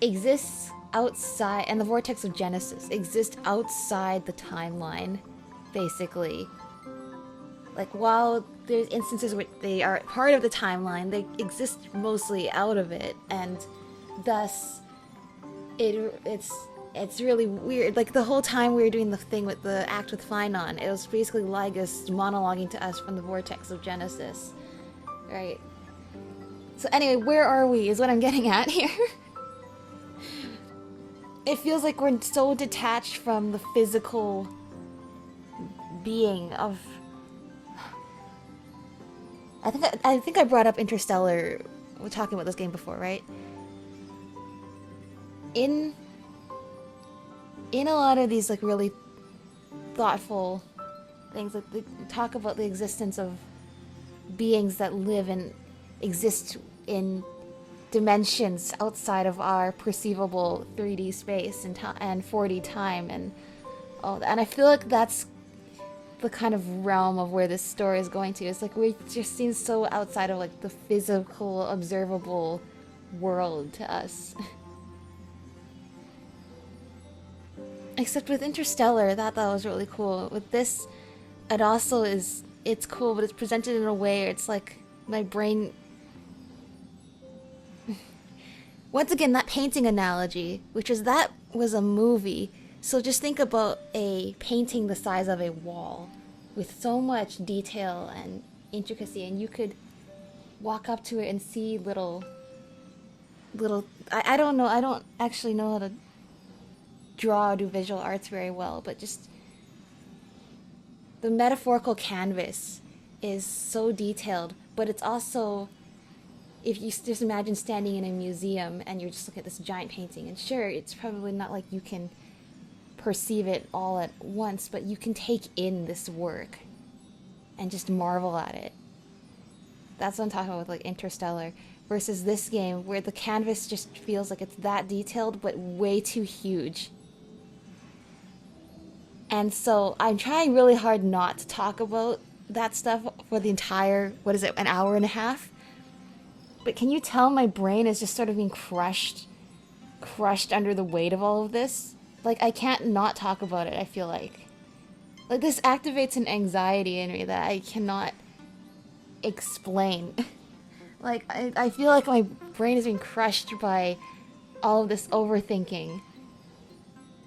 exists outside, and the Vortex of Genesis exists outside the timeline, basically. Like, while there's instances where they are part of the timeline, they exist mostly out of it, and thus it's really weird. Like, the whole time we were doing the thing with the act with Phynon, it was basically Lygus monologuing to us from the Vortex of Genesis. Right. So anyway, where are we is what I'm getting at here. It feels like we're so detached from the physical being of... I think I brought up Interstellar. We're talking about this game before, right? In a lot of these, like, really thoughtful things, like, they talk about the existence of beings that live and exist in dimensions outside of our perceivable 3D space and 4D time and all that. And I feel like that's the kind of realm of where this story is going to. It's like we just seem so outside of like the physical, observable world to us. Except with Interstellar, I thought that was really cool. With this, it also is, it's cool, but it's presented in a way where it's like my brain... Once again, that painting analogy, which is that was a movie. So just think about a painting the size of a wall with so much detail and intricacy, and you could walk up to it and see little I don't know, I don't actually know how to draw or do visual arts very well, but just the metaphorical canvas is so detailed, but it's also, if you just imagine standing in a museum and you're just looking at this giant painting, and sure, it's probably not like you can perceive it all at once, but you can take in this work and just marvel at it. That's what I'm talking about with like Interstellar versus this game where the canvas just feels like it's that detailed but way too huge. And so I'm trying really hard not to talk about that stuff for the entire, what is it, an hour and a half? But can you tell my brain is just sort of being crushed under the weight of all of this? Like, I can't not talk about it, I feel like. Like, this activates an anxiety in me that I cannot explain. Like, I feel like my brain is being crushed by all of this overthinking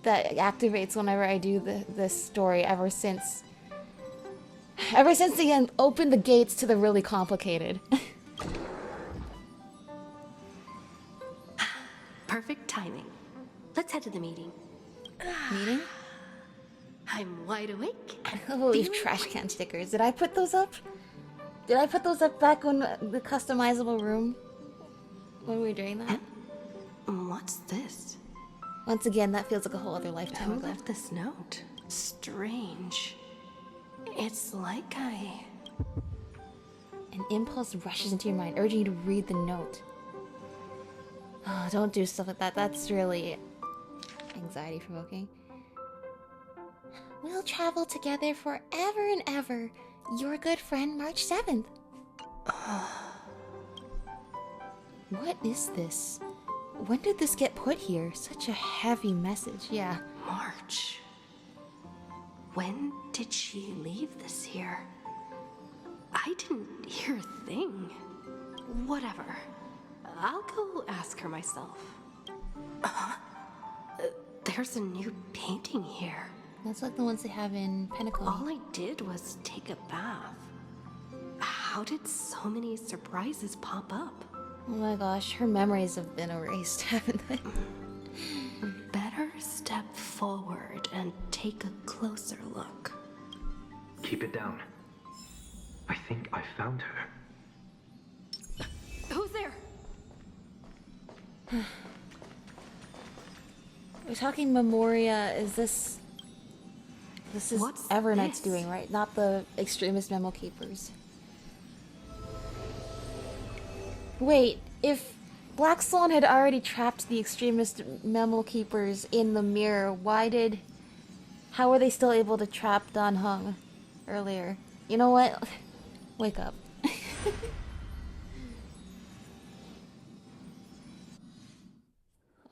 that activates whenever I do this story ever since they opened the gates to the really complicated. Perfect timing. Let's head to the meeting. Meeting? I'm wide awake. Oh, these trash can stickers. Did I put those up? Did I put those up back when the customizable room? When we were doing that? What's this? Once again, that feels like a whole other lifetime Who ago. left this note? Strange. It's like An impulse rushes into your mind, urging you to read the note. Oh, don't do stuff like that. That's really anxiety-provoking. We'll travel together forever and ever. Your good friend, March 7th. What is this? When did this get put here? Such a heavy message, yeah. March. When did she leave this here? I didn't hear a thing. Whatever. I'll go ask her myself. There's a new painting here. That's like the ones they have in Pinnacle. All I did was take a bath. How did so many surprises pop up? Oh my gosh, her memories have been erased, haven't they? Better step forward and take a closer look. Keep it down. I think I found her. Who's there? We're talking Memoria. Is this is What's Evernight's this? doing, right? Not the extremist memo keepers. Wait, if Black Swan had already trapped the extremist memo keepers in the mirror, how were they still able to trap Dan Heng earlier? You know what? Wake up.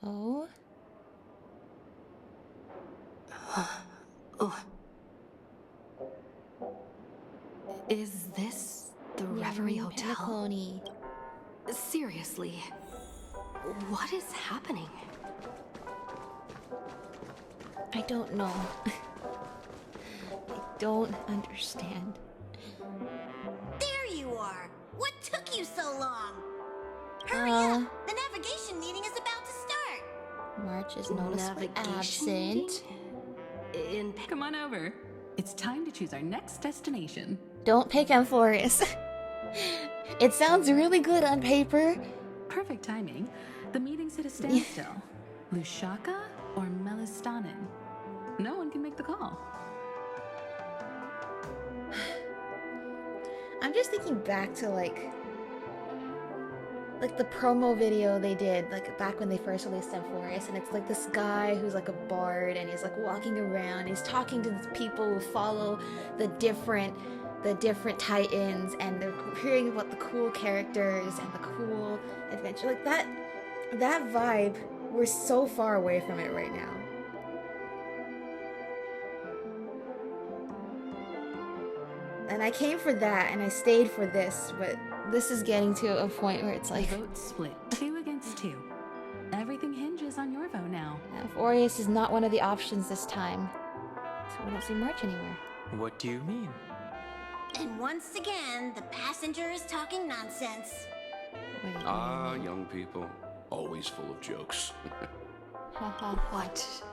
Oh? Is this the Reverie Hotel? Pinnacle. Seriously, what is happening? I don't know. I don't understand. There you are! What took you so long? Hurry up! The navigation meeting is about to start! March is noticeably Navigation absent. Come on over. It's time to choose our next destination. Don't pick Amphoreus. It sounds really good on paper. Perfect timing. The meeting's at a standstill. Lushaka or Melistanen? No one can make the call. I'm just thinking back to like like the promo video they did like back when they first released Amphoreus, and it's like this guy who's like a bard and he's like walking around, he's talking to the people who follow the different titans, and they're hearing about the cool characters and the cool adventure. Like that vibe, we're so far away from it right now. And I came for that and I stayed for this, but this is getting to a point where it's like... The vote's split 2 against 2. Everything hinges on your vote now. Amphoreus is not one of the options this time. So we don't see March anywhere. What do you mean? And once again, the passenger is talking nonsense. Ah, young people. Always full of jokes. What?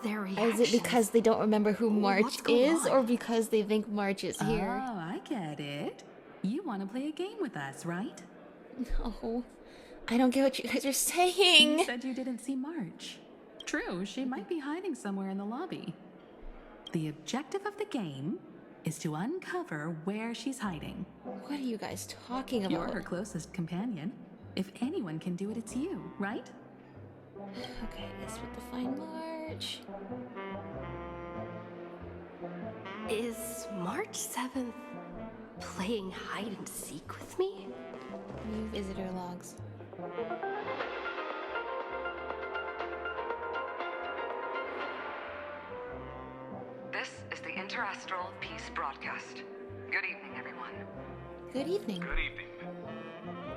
Their Is reactions. it because they don't remember who March What's going is, on? or because they think March is here? Oh, I get it. You want to play a game with us, right? No, I don't get what you guys are saying. You said you didn't see March. True, she might be hiding somewhere in the lobby. The objective of the game is to uncover where she's hiding. What are you guys talking about? You're her closest companion. If anyone can do it, it's you, right? Okay, I guess we'll define March. Is March 7th playing hide and seek with me? New visitor logs. This is the Interastral Peace Broadcast. Good evening, everyone. Good evening. Good evening.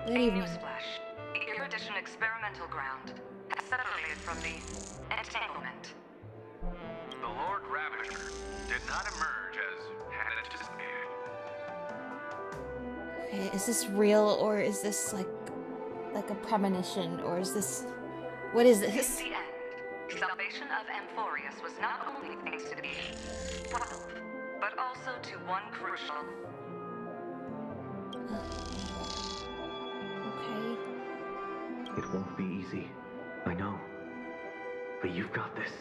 Good evening. Newsflash. The Erudition experimental ground has separated from the entanglement. The Lord Ravager did not emerge as had anticipated. Okay, is this real, or is this like a premonition, or is this... What is In this? the end, salvation of Amphoreus was not only thanks to the help, but also to one crucial. Okay. It won't be easy. I know. But you've got this.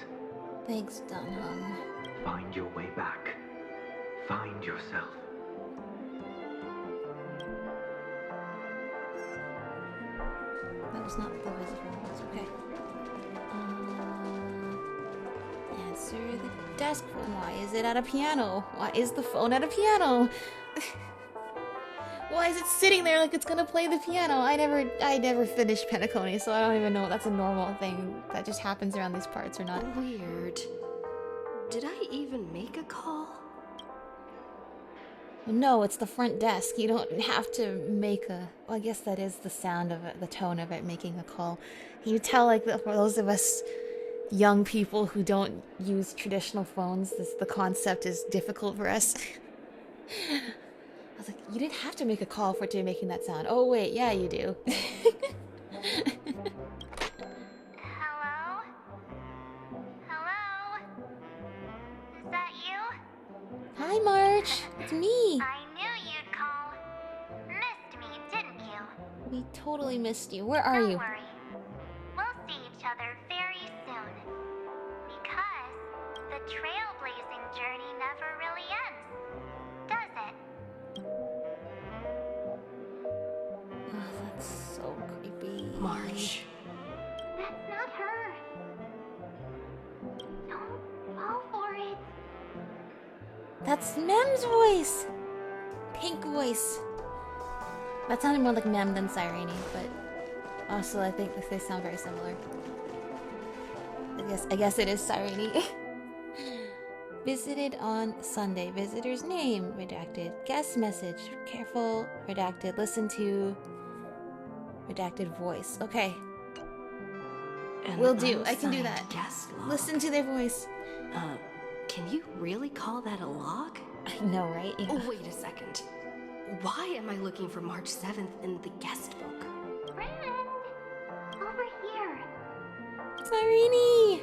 Thanks, Don Hung. Find your way back. Find yourself. That was not the visitor logs. Okay. Answer the desk phone. Why is it at a piano? Why is the phone at a piano? Why is it sitting there like it's gonna play the piano? I never finished Penacony, so I don't even know if that's a normal thing that just happens around these parts or not. Weird. Did I even make a call? No, it's the front desk. You don't have to make a... Well, I guess that is the sound of it, the tone of it, making a call. Can you tell, like, for those of us young people who don't use traditional phones, the concept is difficult for us? I was like, you didn't have to make a call for it to be making that sound. Oh, wait, yeah, you do. Hello? Hello? Is that you? Hi, March. It's me. I knew you'd call. Missed me, didn't you? We totally missed you. Where are Don't you? worry. We'll see each other very soon. Because the trailblazing journey never really ends, does it? Oh, that's so creepy. March. That's not her. Don't fall for it. That's Mem's voice. Pink voice. That sounded more like Mem than Cyrene, but also I think that they sound very similar. I guess it is Cyrene. Visited on Sunday. Visitor's name redacted. Guest message. Careful. Redacted. Listen to. Redacted voice. Okay. Will do. I can do that. Guest log. Listen to their voice. Can you really call that a log? I know, right? Yeah. Oh, wait a second. Why am I looking for March 7th in the guest book? Friend! Over here! Cyrene!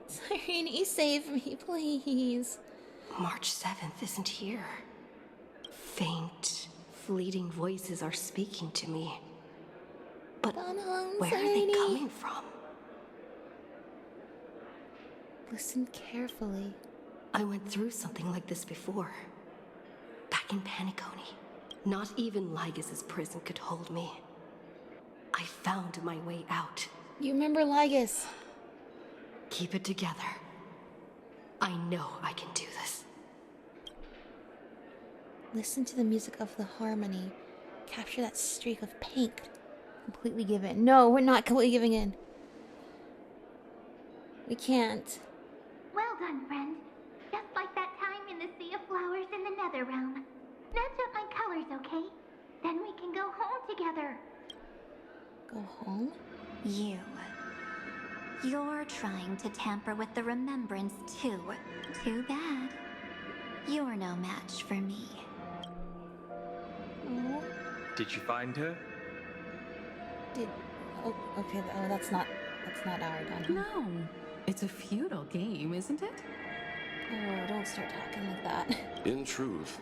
Cyrene, save me, please. March 7th isn't here. Faint, fleeting voices are speaking to me. But where are they coming from? Listen carefully. I went through something like this before. Back in Penacony. Not even Lygus' prison could hold me. I found my way out. You remember Lygus? Keep it together. I know I can do this. Listen to the music of the harmony. Capture that streak of pink. Completely give in. No, we're not completely giving in. We can't. Well done, friend. Just like that time in the Sea of Flowers in the Nether Realm. Match up my colors, okay? Then we can go home together. Go home? You're trying to tamper with the remembrance too. Too bad. You're no match for me. Did you find her? Oh, okay. Oh, that's not our done. No, it's a feudal game, isn't it? Oh, don't start talking like that. In truth,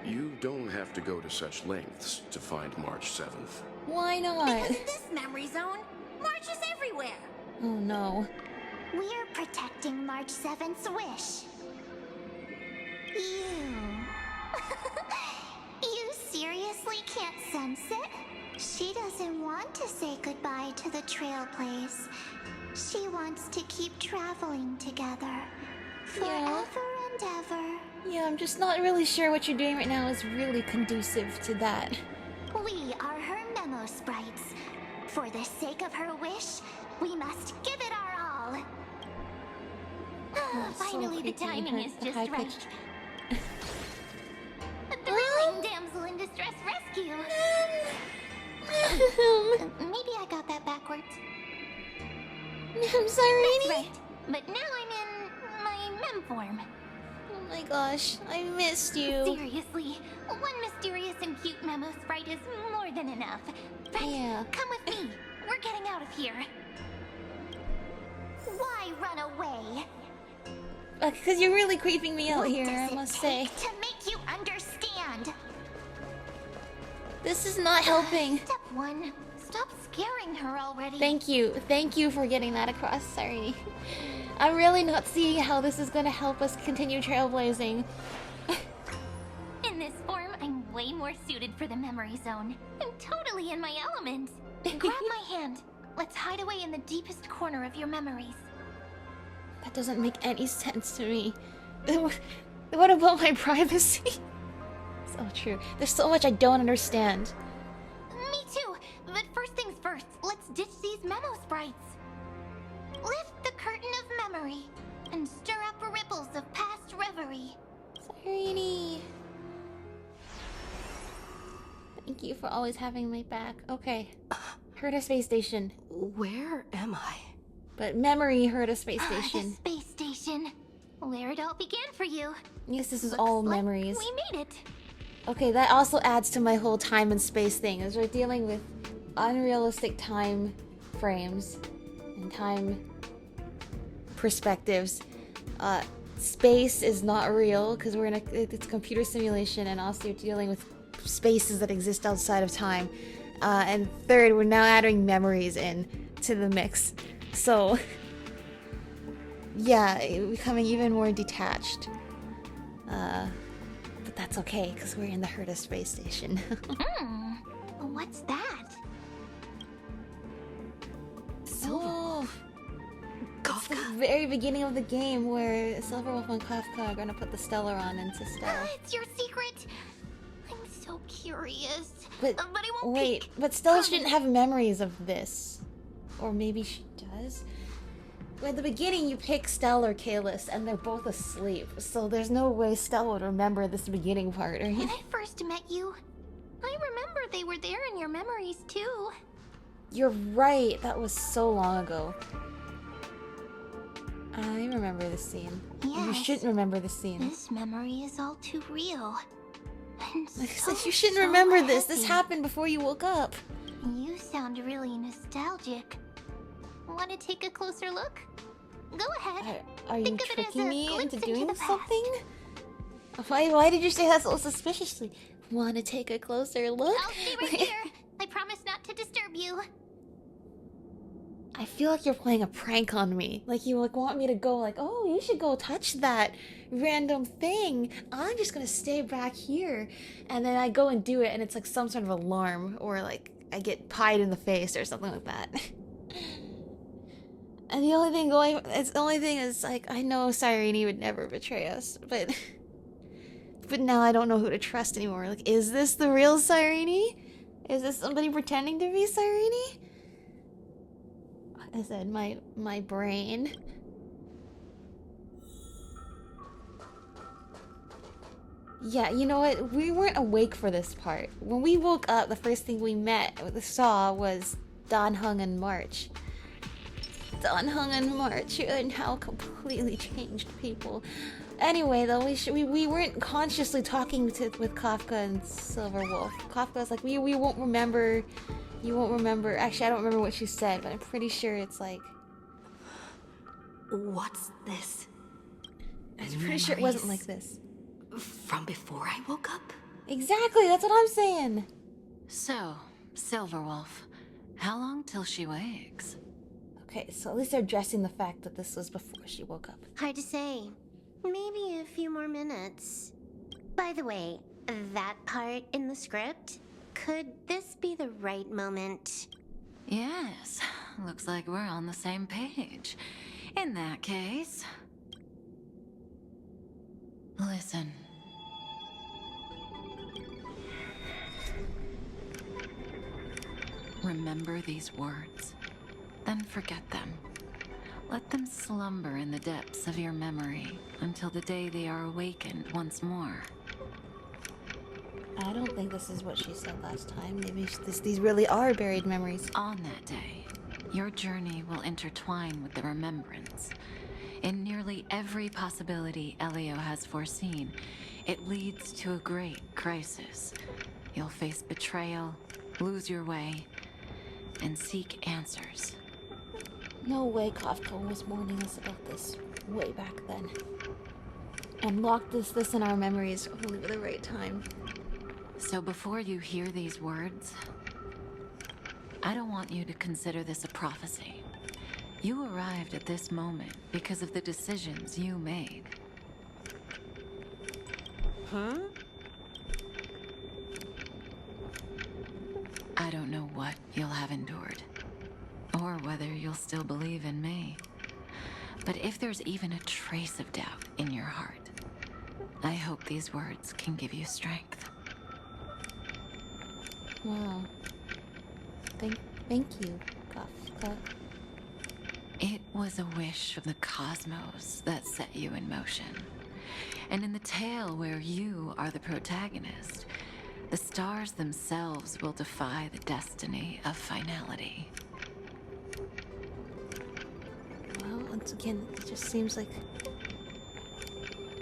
you don't have to go to such lengths to find March 7th. Why not? Because in this memory zone, March is everywhere. Oh no. We're protecting March 7th's wish. You seriously can't sense it? She doesn't want to say goodbye to the Trailblaze. She wants to keep traveling together. Forever and ever. Yeah, I'm just not really sure what you're doing right now is really conducive to that. We are her memo sprites. For the sake of her wish, we must give it our all. Finally, the timing is just right. A thrilling damsel in distress rescue. Maybe I got that backwards. I'm sorry. That's right. But now I'm in my mem form. Oh my gosh, I missed you. Seriously, one mysterious and cute memo sprite is more than enough. Friend, come with me. We're getting out of here. Why run away? Because you're really creeping me out here, I must say. To make you understand. This is not helping. Step 1. Stop scaring her already. Thank you for getting that across, sorry. I'm really not seeing how this is gonna help us continue trailblazing. In this form, I'm way more suited for the memory zone. I'm totally in my element. Grab my hand. Let's hide away in the deepest corner of your memories. That doesn't make any sense to me. What about my privacy? So true. There's so much I don't understand. Me too. But first things first, let's ditch these memo sprites. Lift the curtain of memory and stir up ripples of past reverie. Sorry. Thank you for always having my back. Okay. Herta Space Station. Where am I? But memory Herta Space Station. The space station. Where it all began for you. Yes, this is all memories. We made it. Okay, that also adds to my whole time and space thing, as we're dealing with unrealistic time frames and time perspectives. Space is not real because it's a computer simulation, and also you're dealing with spaces that exist outside of time. And third, we're now adding memories in to the mix. So, yeah, becoming even more detached. But that's okay, because we're in the Herta Space Station. What's that? Oh, it's the very beginning of the game where Silverwolf and Kafka are gonna put the Stellaron into stealth. It's your secret. I'm so curious. But I won't wait, peek. but Stella shouldn't have memories of this. Or maybe she does? At the beginning, you pick Stella or Kalis, and they're both asleep. So there's no way Stella would remember this beginning part, right? When I first met you, I remember they were there in your memories too. You're right, that was so long ago. I remember this scene. Yes. You shouldn't remember this scene. This memory is all too real. And Like I said, you shouldn't remember this. This happened before you woke up. You sound really nostalgic. Want to take a closer look? Go ahead. Are you Think of it as tricking a me glimpse into into doing the past. something? Why did you say that so suspiciously? Want to take a closer look? I'll stay right here. I promise not to disturb you. I feel like you're playing a prank on me. Like you like want me to go like, oh, you should go touch that random thing. I'm just gonna stay back here. And then I go and do it and it's like some sort of alarm or like I get pied in the face or something like that. And the only thing is like, I know Cyrene would never betray us, but now I don't know who to trust anymore. Like, is this the real Cyrene? Is this somebody pretending to be Cyrene? I said my brain. Yeah, you know what? We weren't awake for this part. When we woke up, the first thing we saw was Dan Heng and March. Dan Heng and March and how completely changed people. Anyway, though, we weren't consciously talking with Kafka and Silverwolf. Kafka was like, we won't remember. You won't remember. Actually, I don't remember what she said, but I'm pretty sure it's like. What's this? I'm pretty sure it wasn't like this. From before I woke up? Exactly, that's what I'm saying. So, Silverwolf, how long till she wakes? Okay, so at least they're addressing the fact that this was before she woke up. Hard to say. Maybe a few more minutes. By the way, that part in the script, could this be the right moment? Yes, looks like we're on the same page. In that case... Listen. Remember these words, then forget them. Let them slumber in the depths of your memory until the day they are awakened once more. I don't think this is what she said last time. Maybe these really are buried memories. On that day, your journey will intertwine with the remembrance. In nearly every possibility Elio has foreseen, it leads to a great crisis. You'll face betrayal, lose your way, and seek answers. No way Kafka was warning us about this way back then. And locked this in our memories only at the right time. So before you hear these words, I don't want you to consider this a prophecy. You arrived at this moment because of the decisions you made. Huh? I don't know what you'll have endured, or whether you'll still believe in me. But if there's even a trace of doubt in your heart, I hope these words can give you strength. Wow. Thank you, Kafka. It was a wish of the cosmos that set you in motion. And in the tale where you are the protagonist, the stars themselves will defy the destiny of finality. Well, once again, it just seems like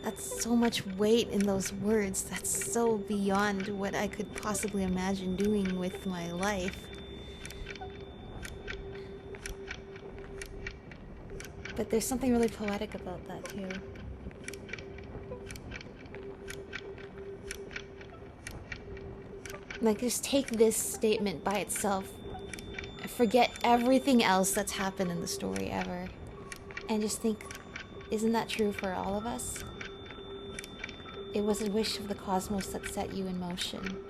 that's so much weight in those words. That's so beyond what I could possibly imagine doing with my life. But there's something really poetic about that, too. Like, just take this statement by itself, forget everything else that's happened in the story ever, and just think, isn't that true for all of us? It was a wish of the cosmos that set you in motion.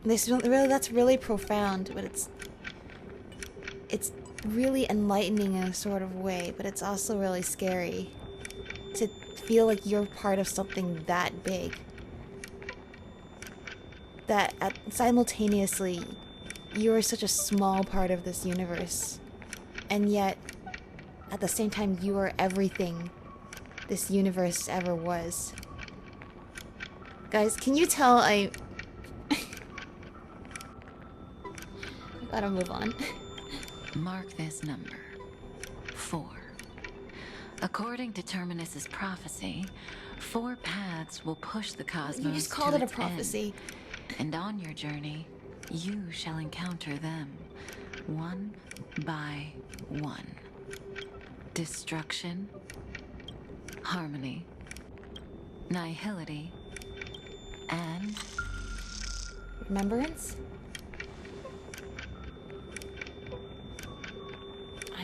That's really profound, but it's really enlightening in a sort of way, but it's also really scary to feel like you're part of something that big. That simultaneously, you are such a small part of this universe, and yet, at the same time, you are everything this universe ever was. Guys, can you tell I gotta move on. Mark this number. 4. According to Terminus's prophecy, 4 paths will push the cosmos. You just called to it a its prophecy. end. And on your journey, you shall encounter them, one by one. Destruction, harmony, nihility, and remembrance?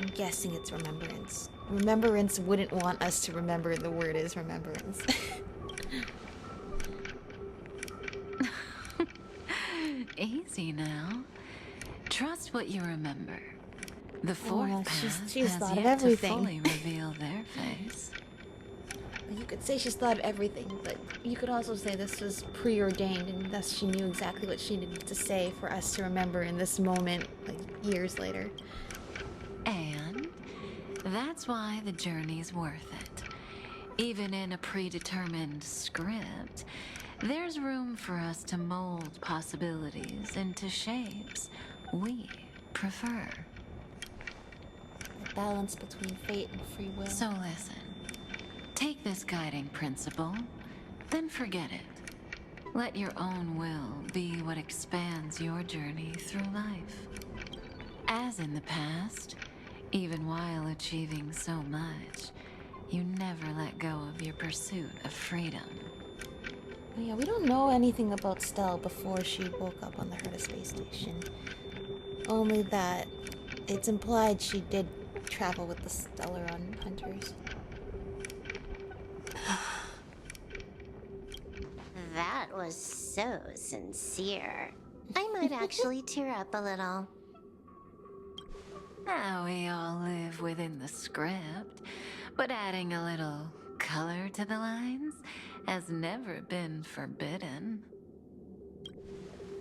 guessing it's remembrance. Remembrance wouldn't want us to remember the word is remembrance. Easy now. Trust what you remember. The fourth path she's has thought of yet to everything. fully reveal their face. You could say she's thought of everything, but you could also say this was preordained and thus she knew exactly what she needed to say for us to remember in this moment, like years later. And that's why the journey's worth it. Even in a predetermined script, there's room for us to mold possibilities into shapes we prefer. The balance between fate and free will. So listen. Take this guiding principle, then forget it. Let your own will be what expands your journey through life. As in the past, even while achieving so much, you never let go of your pursuit of freedom. Yeah, we don't know anything about Stell before she woke up on the Herta space station. Only that it's implied she did travel with the Stellaron hunters. That was so sincere. I might actually tear up a little. Now we all live within the script, but adding a little color to the lines has never been forbidden.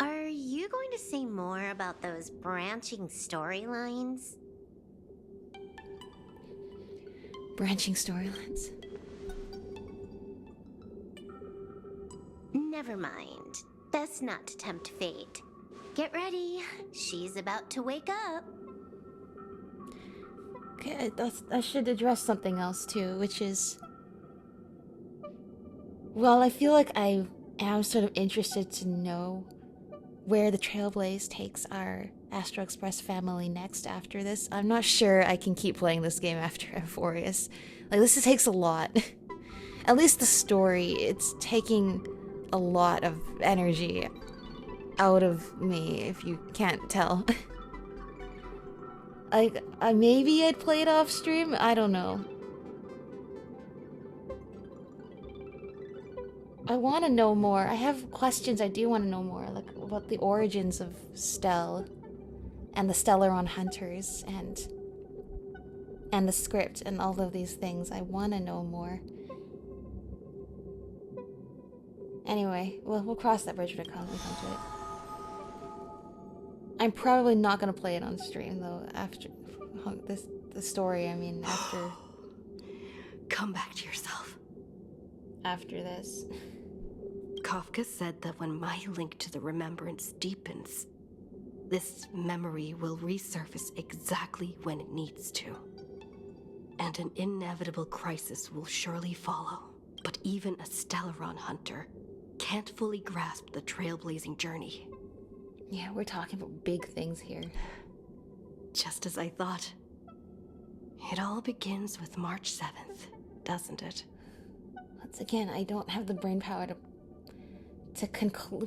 Are you going to say more about those branching storylines? Branching storylines. Never mind. Best not to tempt fate. Get ready. She's about to wake up. Okay, I should address something else too, which is... Well, I feel like I am sort of interested to know where the Trailblaze takes our Astro Express family next after this. I'm not sure I can keep playing this game after Amphoreus. Like, this takes a lot. At least the story, it's taking a lot of energy out of me, if you can't tell. Maybe I'd play it off stream? I don't know. I want to know more. I have questions I do want to know more, like about the origins of Stell and the Stellaron hunters and the script and all of these things. I want to know more. Anyway, we'll cross that bridge when we come to it. I'm probably not gonna play it on stream though. After the story, I mean, after. Come back to yourself. After this. Kafka said that when my link to the remembrance deepens, this memory will resurface exactly when it needs to. And an inevitable crisis will surely follow. But even a Stellaron hunter can't fully grasp the trailblazing journey. Yeah, we're talking about big things here. Just as I thought. It all begins with March 7th, doesn't it? Once again, I don't have the brain power to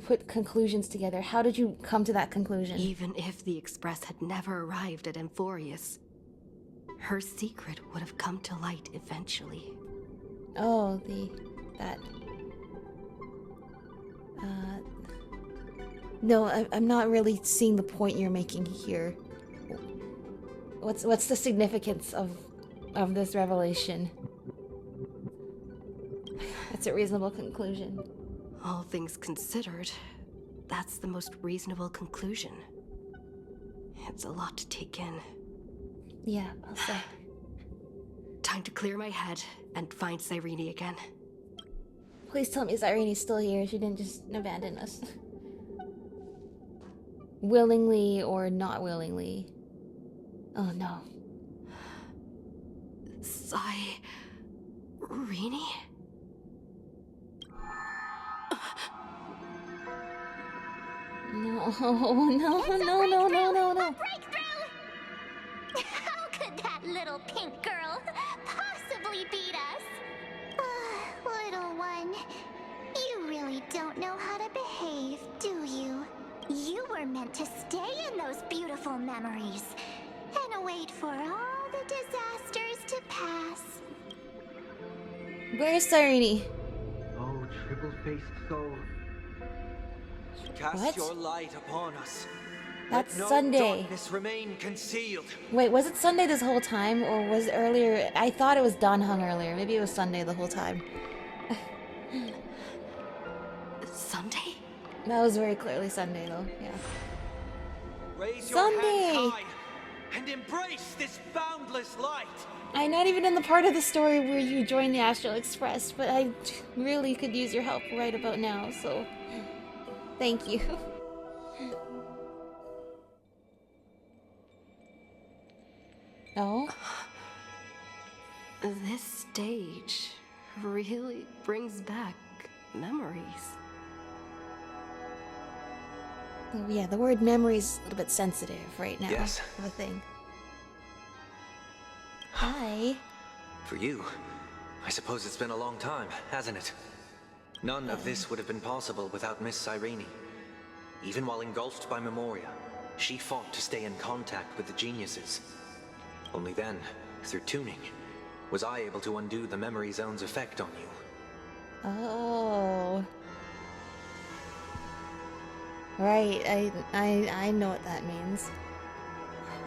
put conclusions together. How did you come to that conclusion? Even if the Express had never arrived at Amphoreus, her secret would have come to light eventually. Oh, No, I'm not really seeing the point you're making here. What's the significance of this revelation? It's a reasonable conclusion. All things considered, that's the most reasonable conclusion. It's a lot to take in. Yeah, I'll say. Time to clear my head and find Cyrene again. Please tell me Cyrene's still here. She didn't just abandon us. Willingly or not willingly. Oh no. Cyrene? No. How could that little pink girl possibly beat us? Little one, you really don't know how to behave, do you? You were meant to stay in those beautiful memories and wait for all the disasters to pass. Where's Cyrene? Oh, triple-faced soul. Cast What? your light upon us. That's Let no Sunday. darkness remain concealed. Wait, was it Sunday this whole time, or was it earlier? I thought it was Don Hung earlier. Maybe it was Sunday the whole time. Sunday? That was very clearly Sunday, though. Yeah. Raise your Sunday! hands high and embrace this boundless light. I'm not even in the part of the story where you join the Astral Express, but I really could use your help right about now, so thank you. Oh? This stage really brings back memories. Oh, yeah, the word memory's a little bit sensitive right now. Yes. Of a thing. Hi. For you, I suppose it's been a long time, hasn't it? None of this would have been possible without Miss Cyrene. Even while engulfed by Memoria, she fought to stay in contact with the geniuses. Only then, through tuning, was I able to undo the memory zone's effect on you. Oh. Right, I know what that means.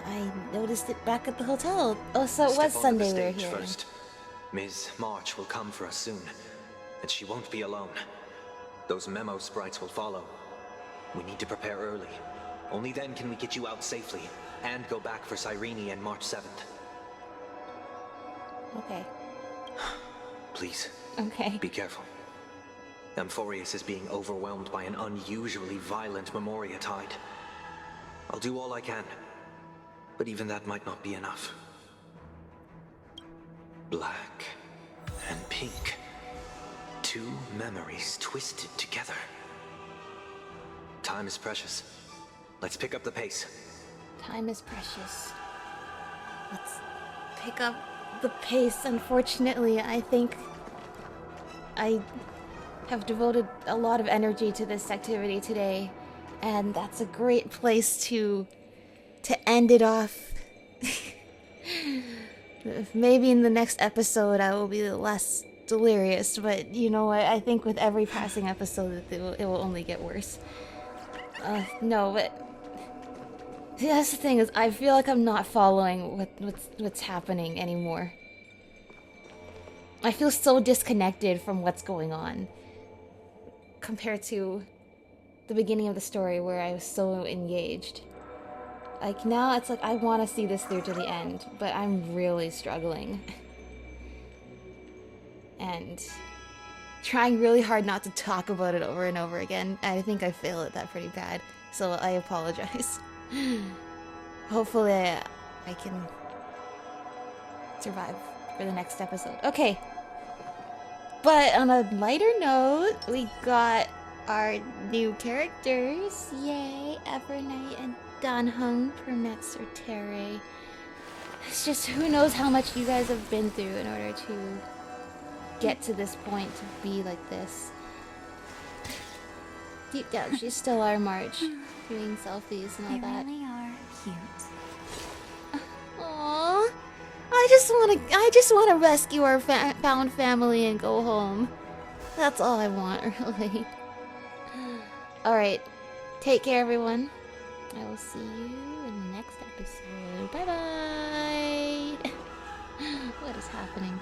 I noticed it back at the hotel. Oh, so it was Step onto Sunday the we were stage here. first. Ms. March will come for us soon, and she won't be alone. Those memo sprites will follow. We need to prepare early. Only then can we get you out safely, and go back for Cyrene and March 7th. Okay. Please. Okay. Be careful. Amphoreus is being overwhelmed by an unusually violent Memoria tide. I'll do all I can, but even that might not be enough. Black and pink. Two memories twisted together. Time is precious. Let's pick up the pace. Time is precious. Let's pick up the pace. Unfortunately, I think I have devoted a lot of energy to this activity today, and that's a great place to end it off. Maybe in the next episode I will be less delirious, but you know what? I think with every passing episode it will only get worse. No, but see, that's the thing, is I feel like I'm not following what's happening anymore. I feel so disconnected from what's going on compared to the beginning of the story where I was so engaged. Like, now it's like I want to see this through to the end, but I'm really struggling. And trying really hard not to talk about it over and over again. I think I fail at that pretty bad, so I apologize. Hopefully I can survive for the next episode. Okay. But on a lighter note, we got our new characters. Yay, Evernight and Don Hung, Permansor, Terrae. It's just, who knows how much you guys have been through in order to get to this point, to be like this. Deep down, she's still our March, doing selfies and all that. They really are cute. Aww. I just want to rescue our found family and go home. That's all I want, really. Alright. Take care, everyone. I will see you in the next episode. Bye-bye! What is happening?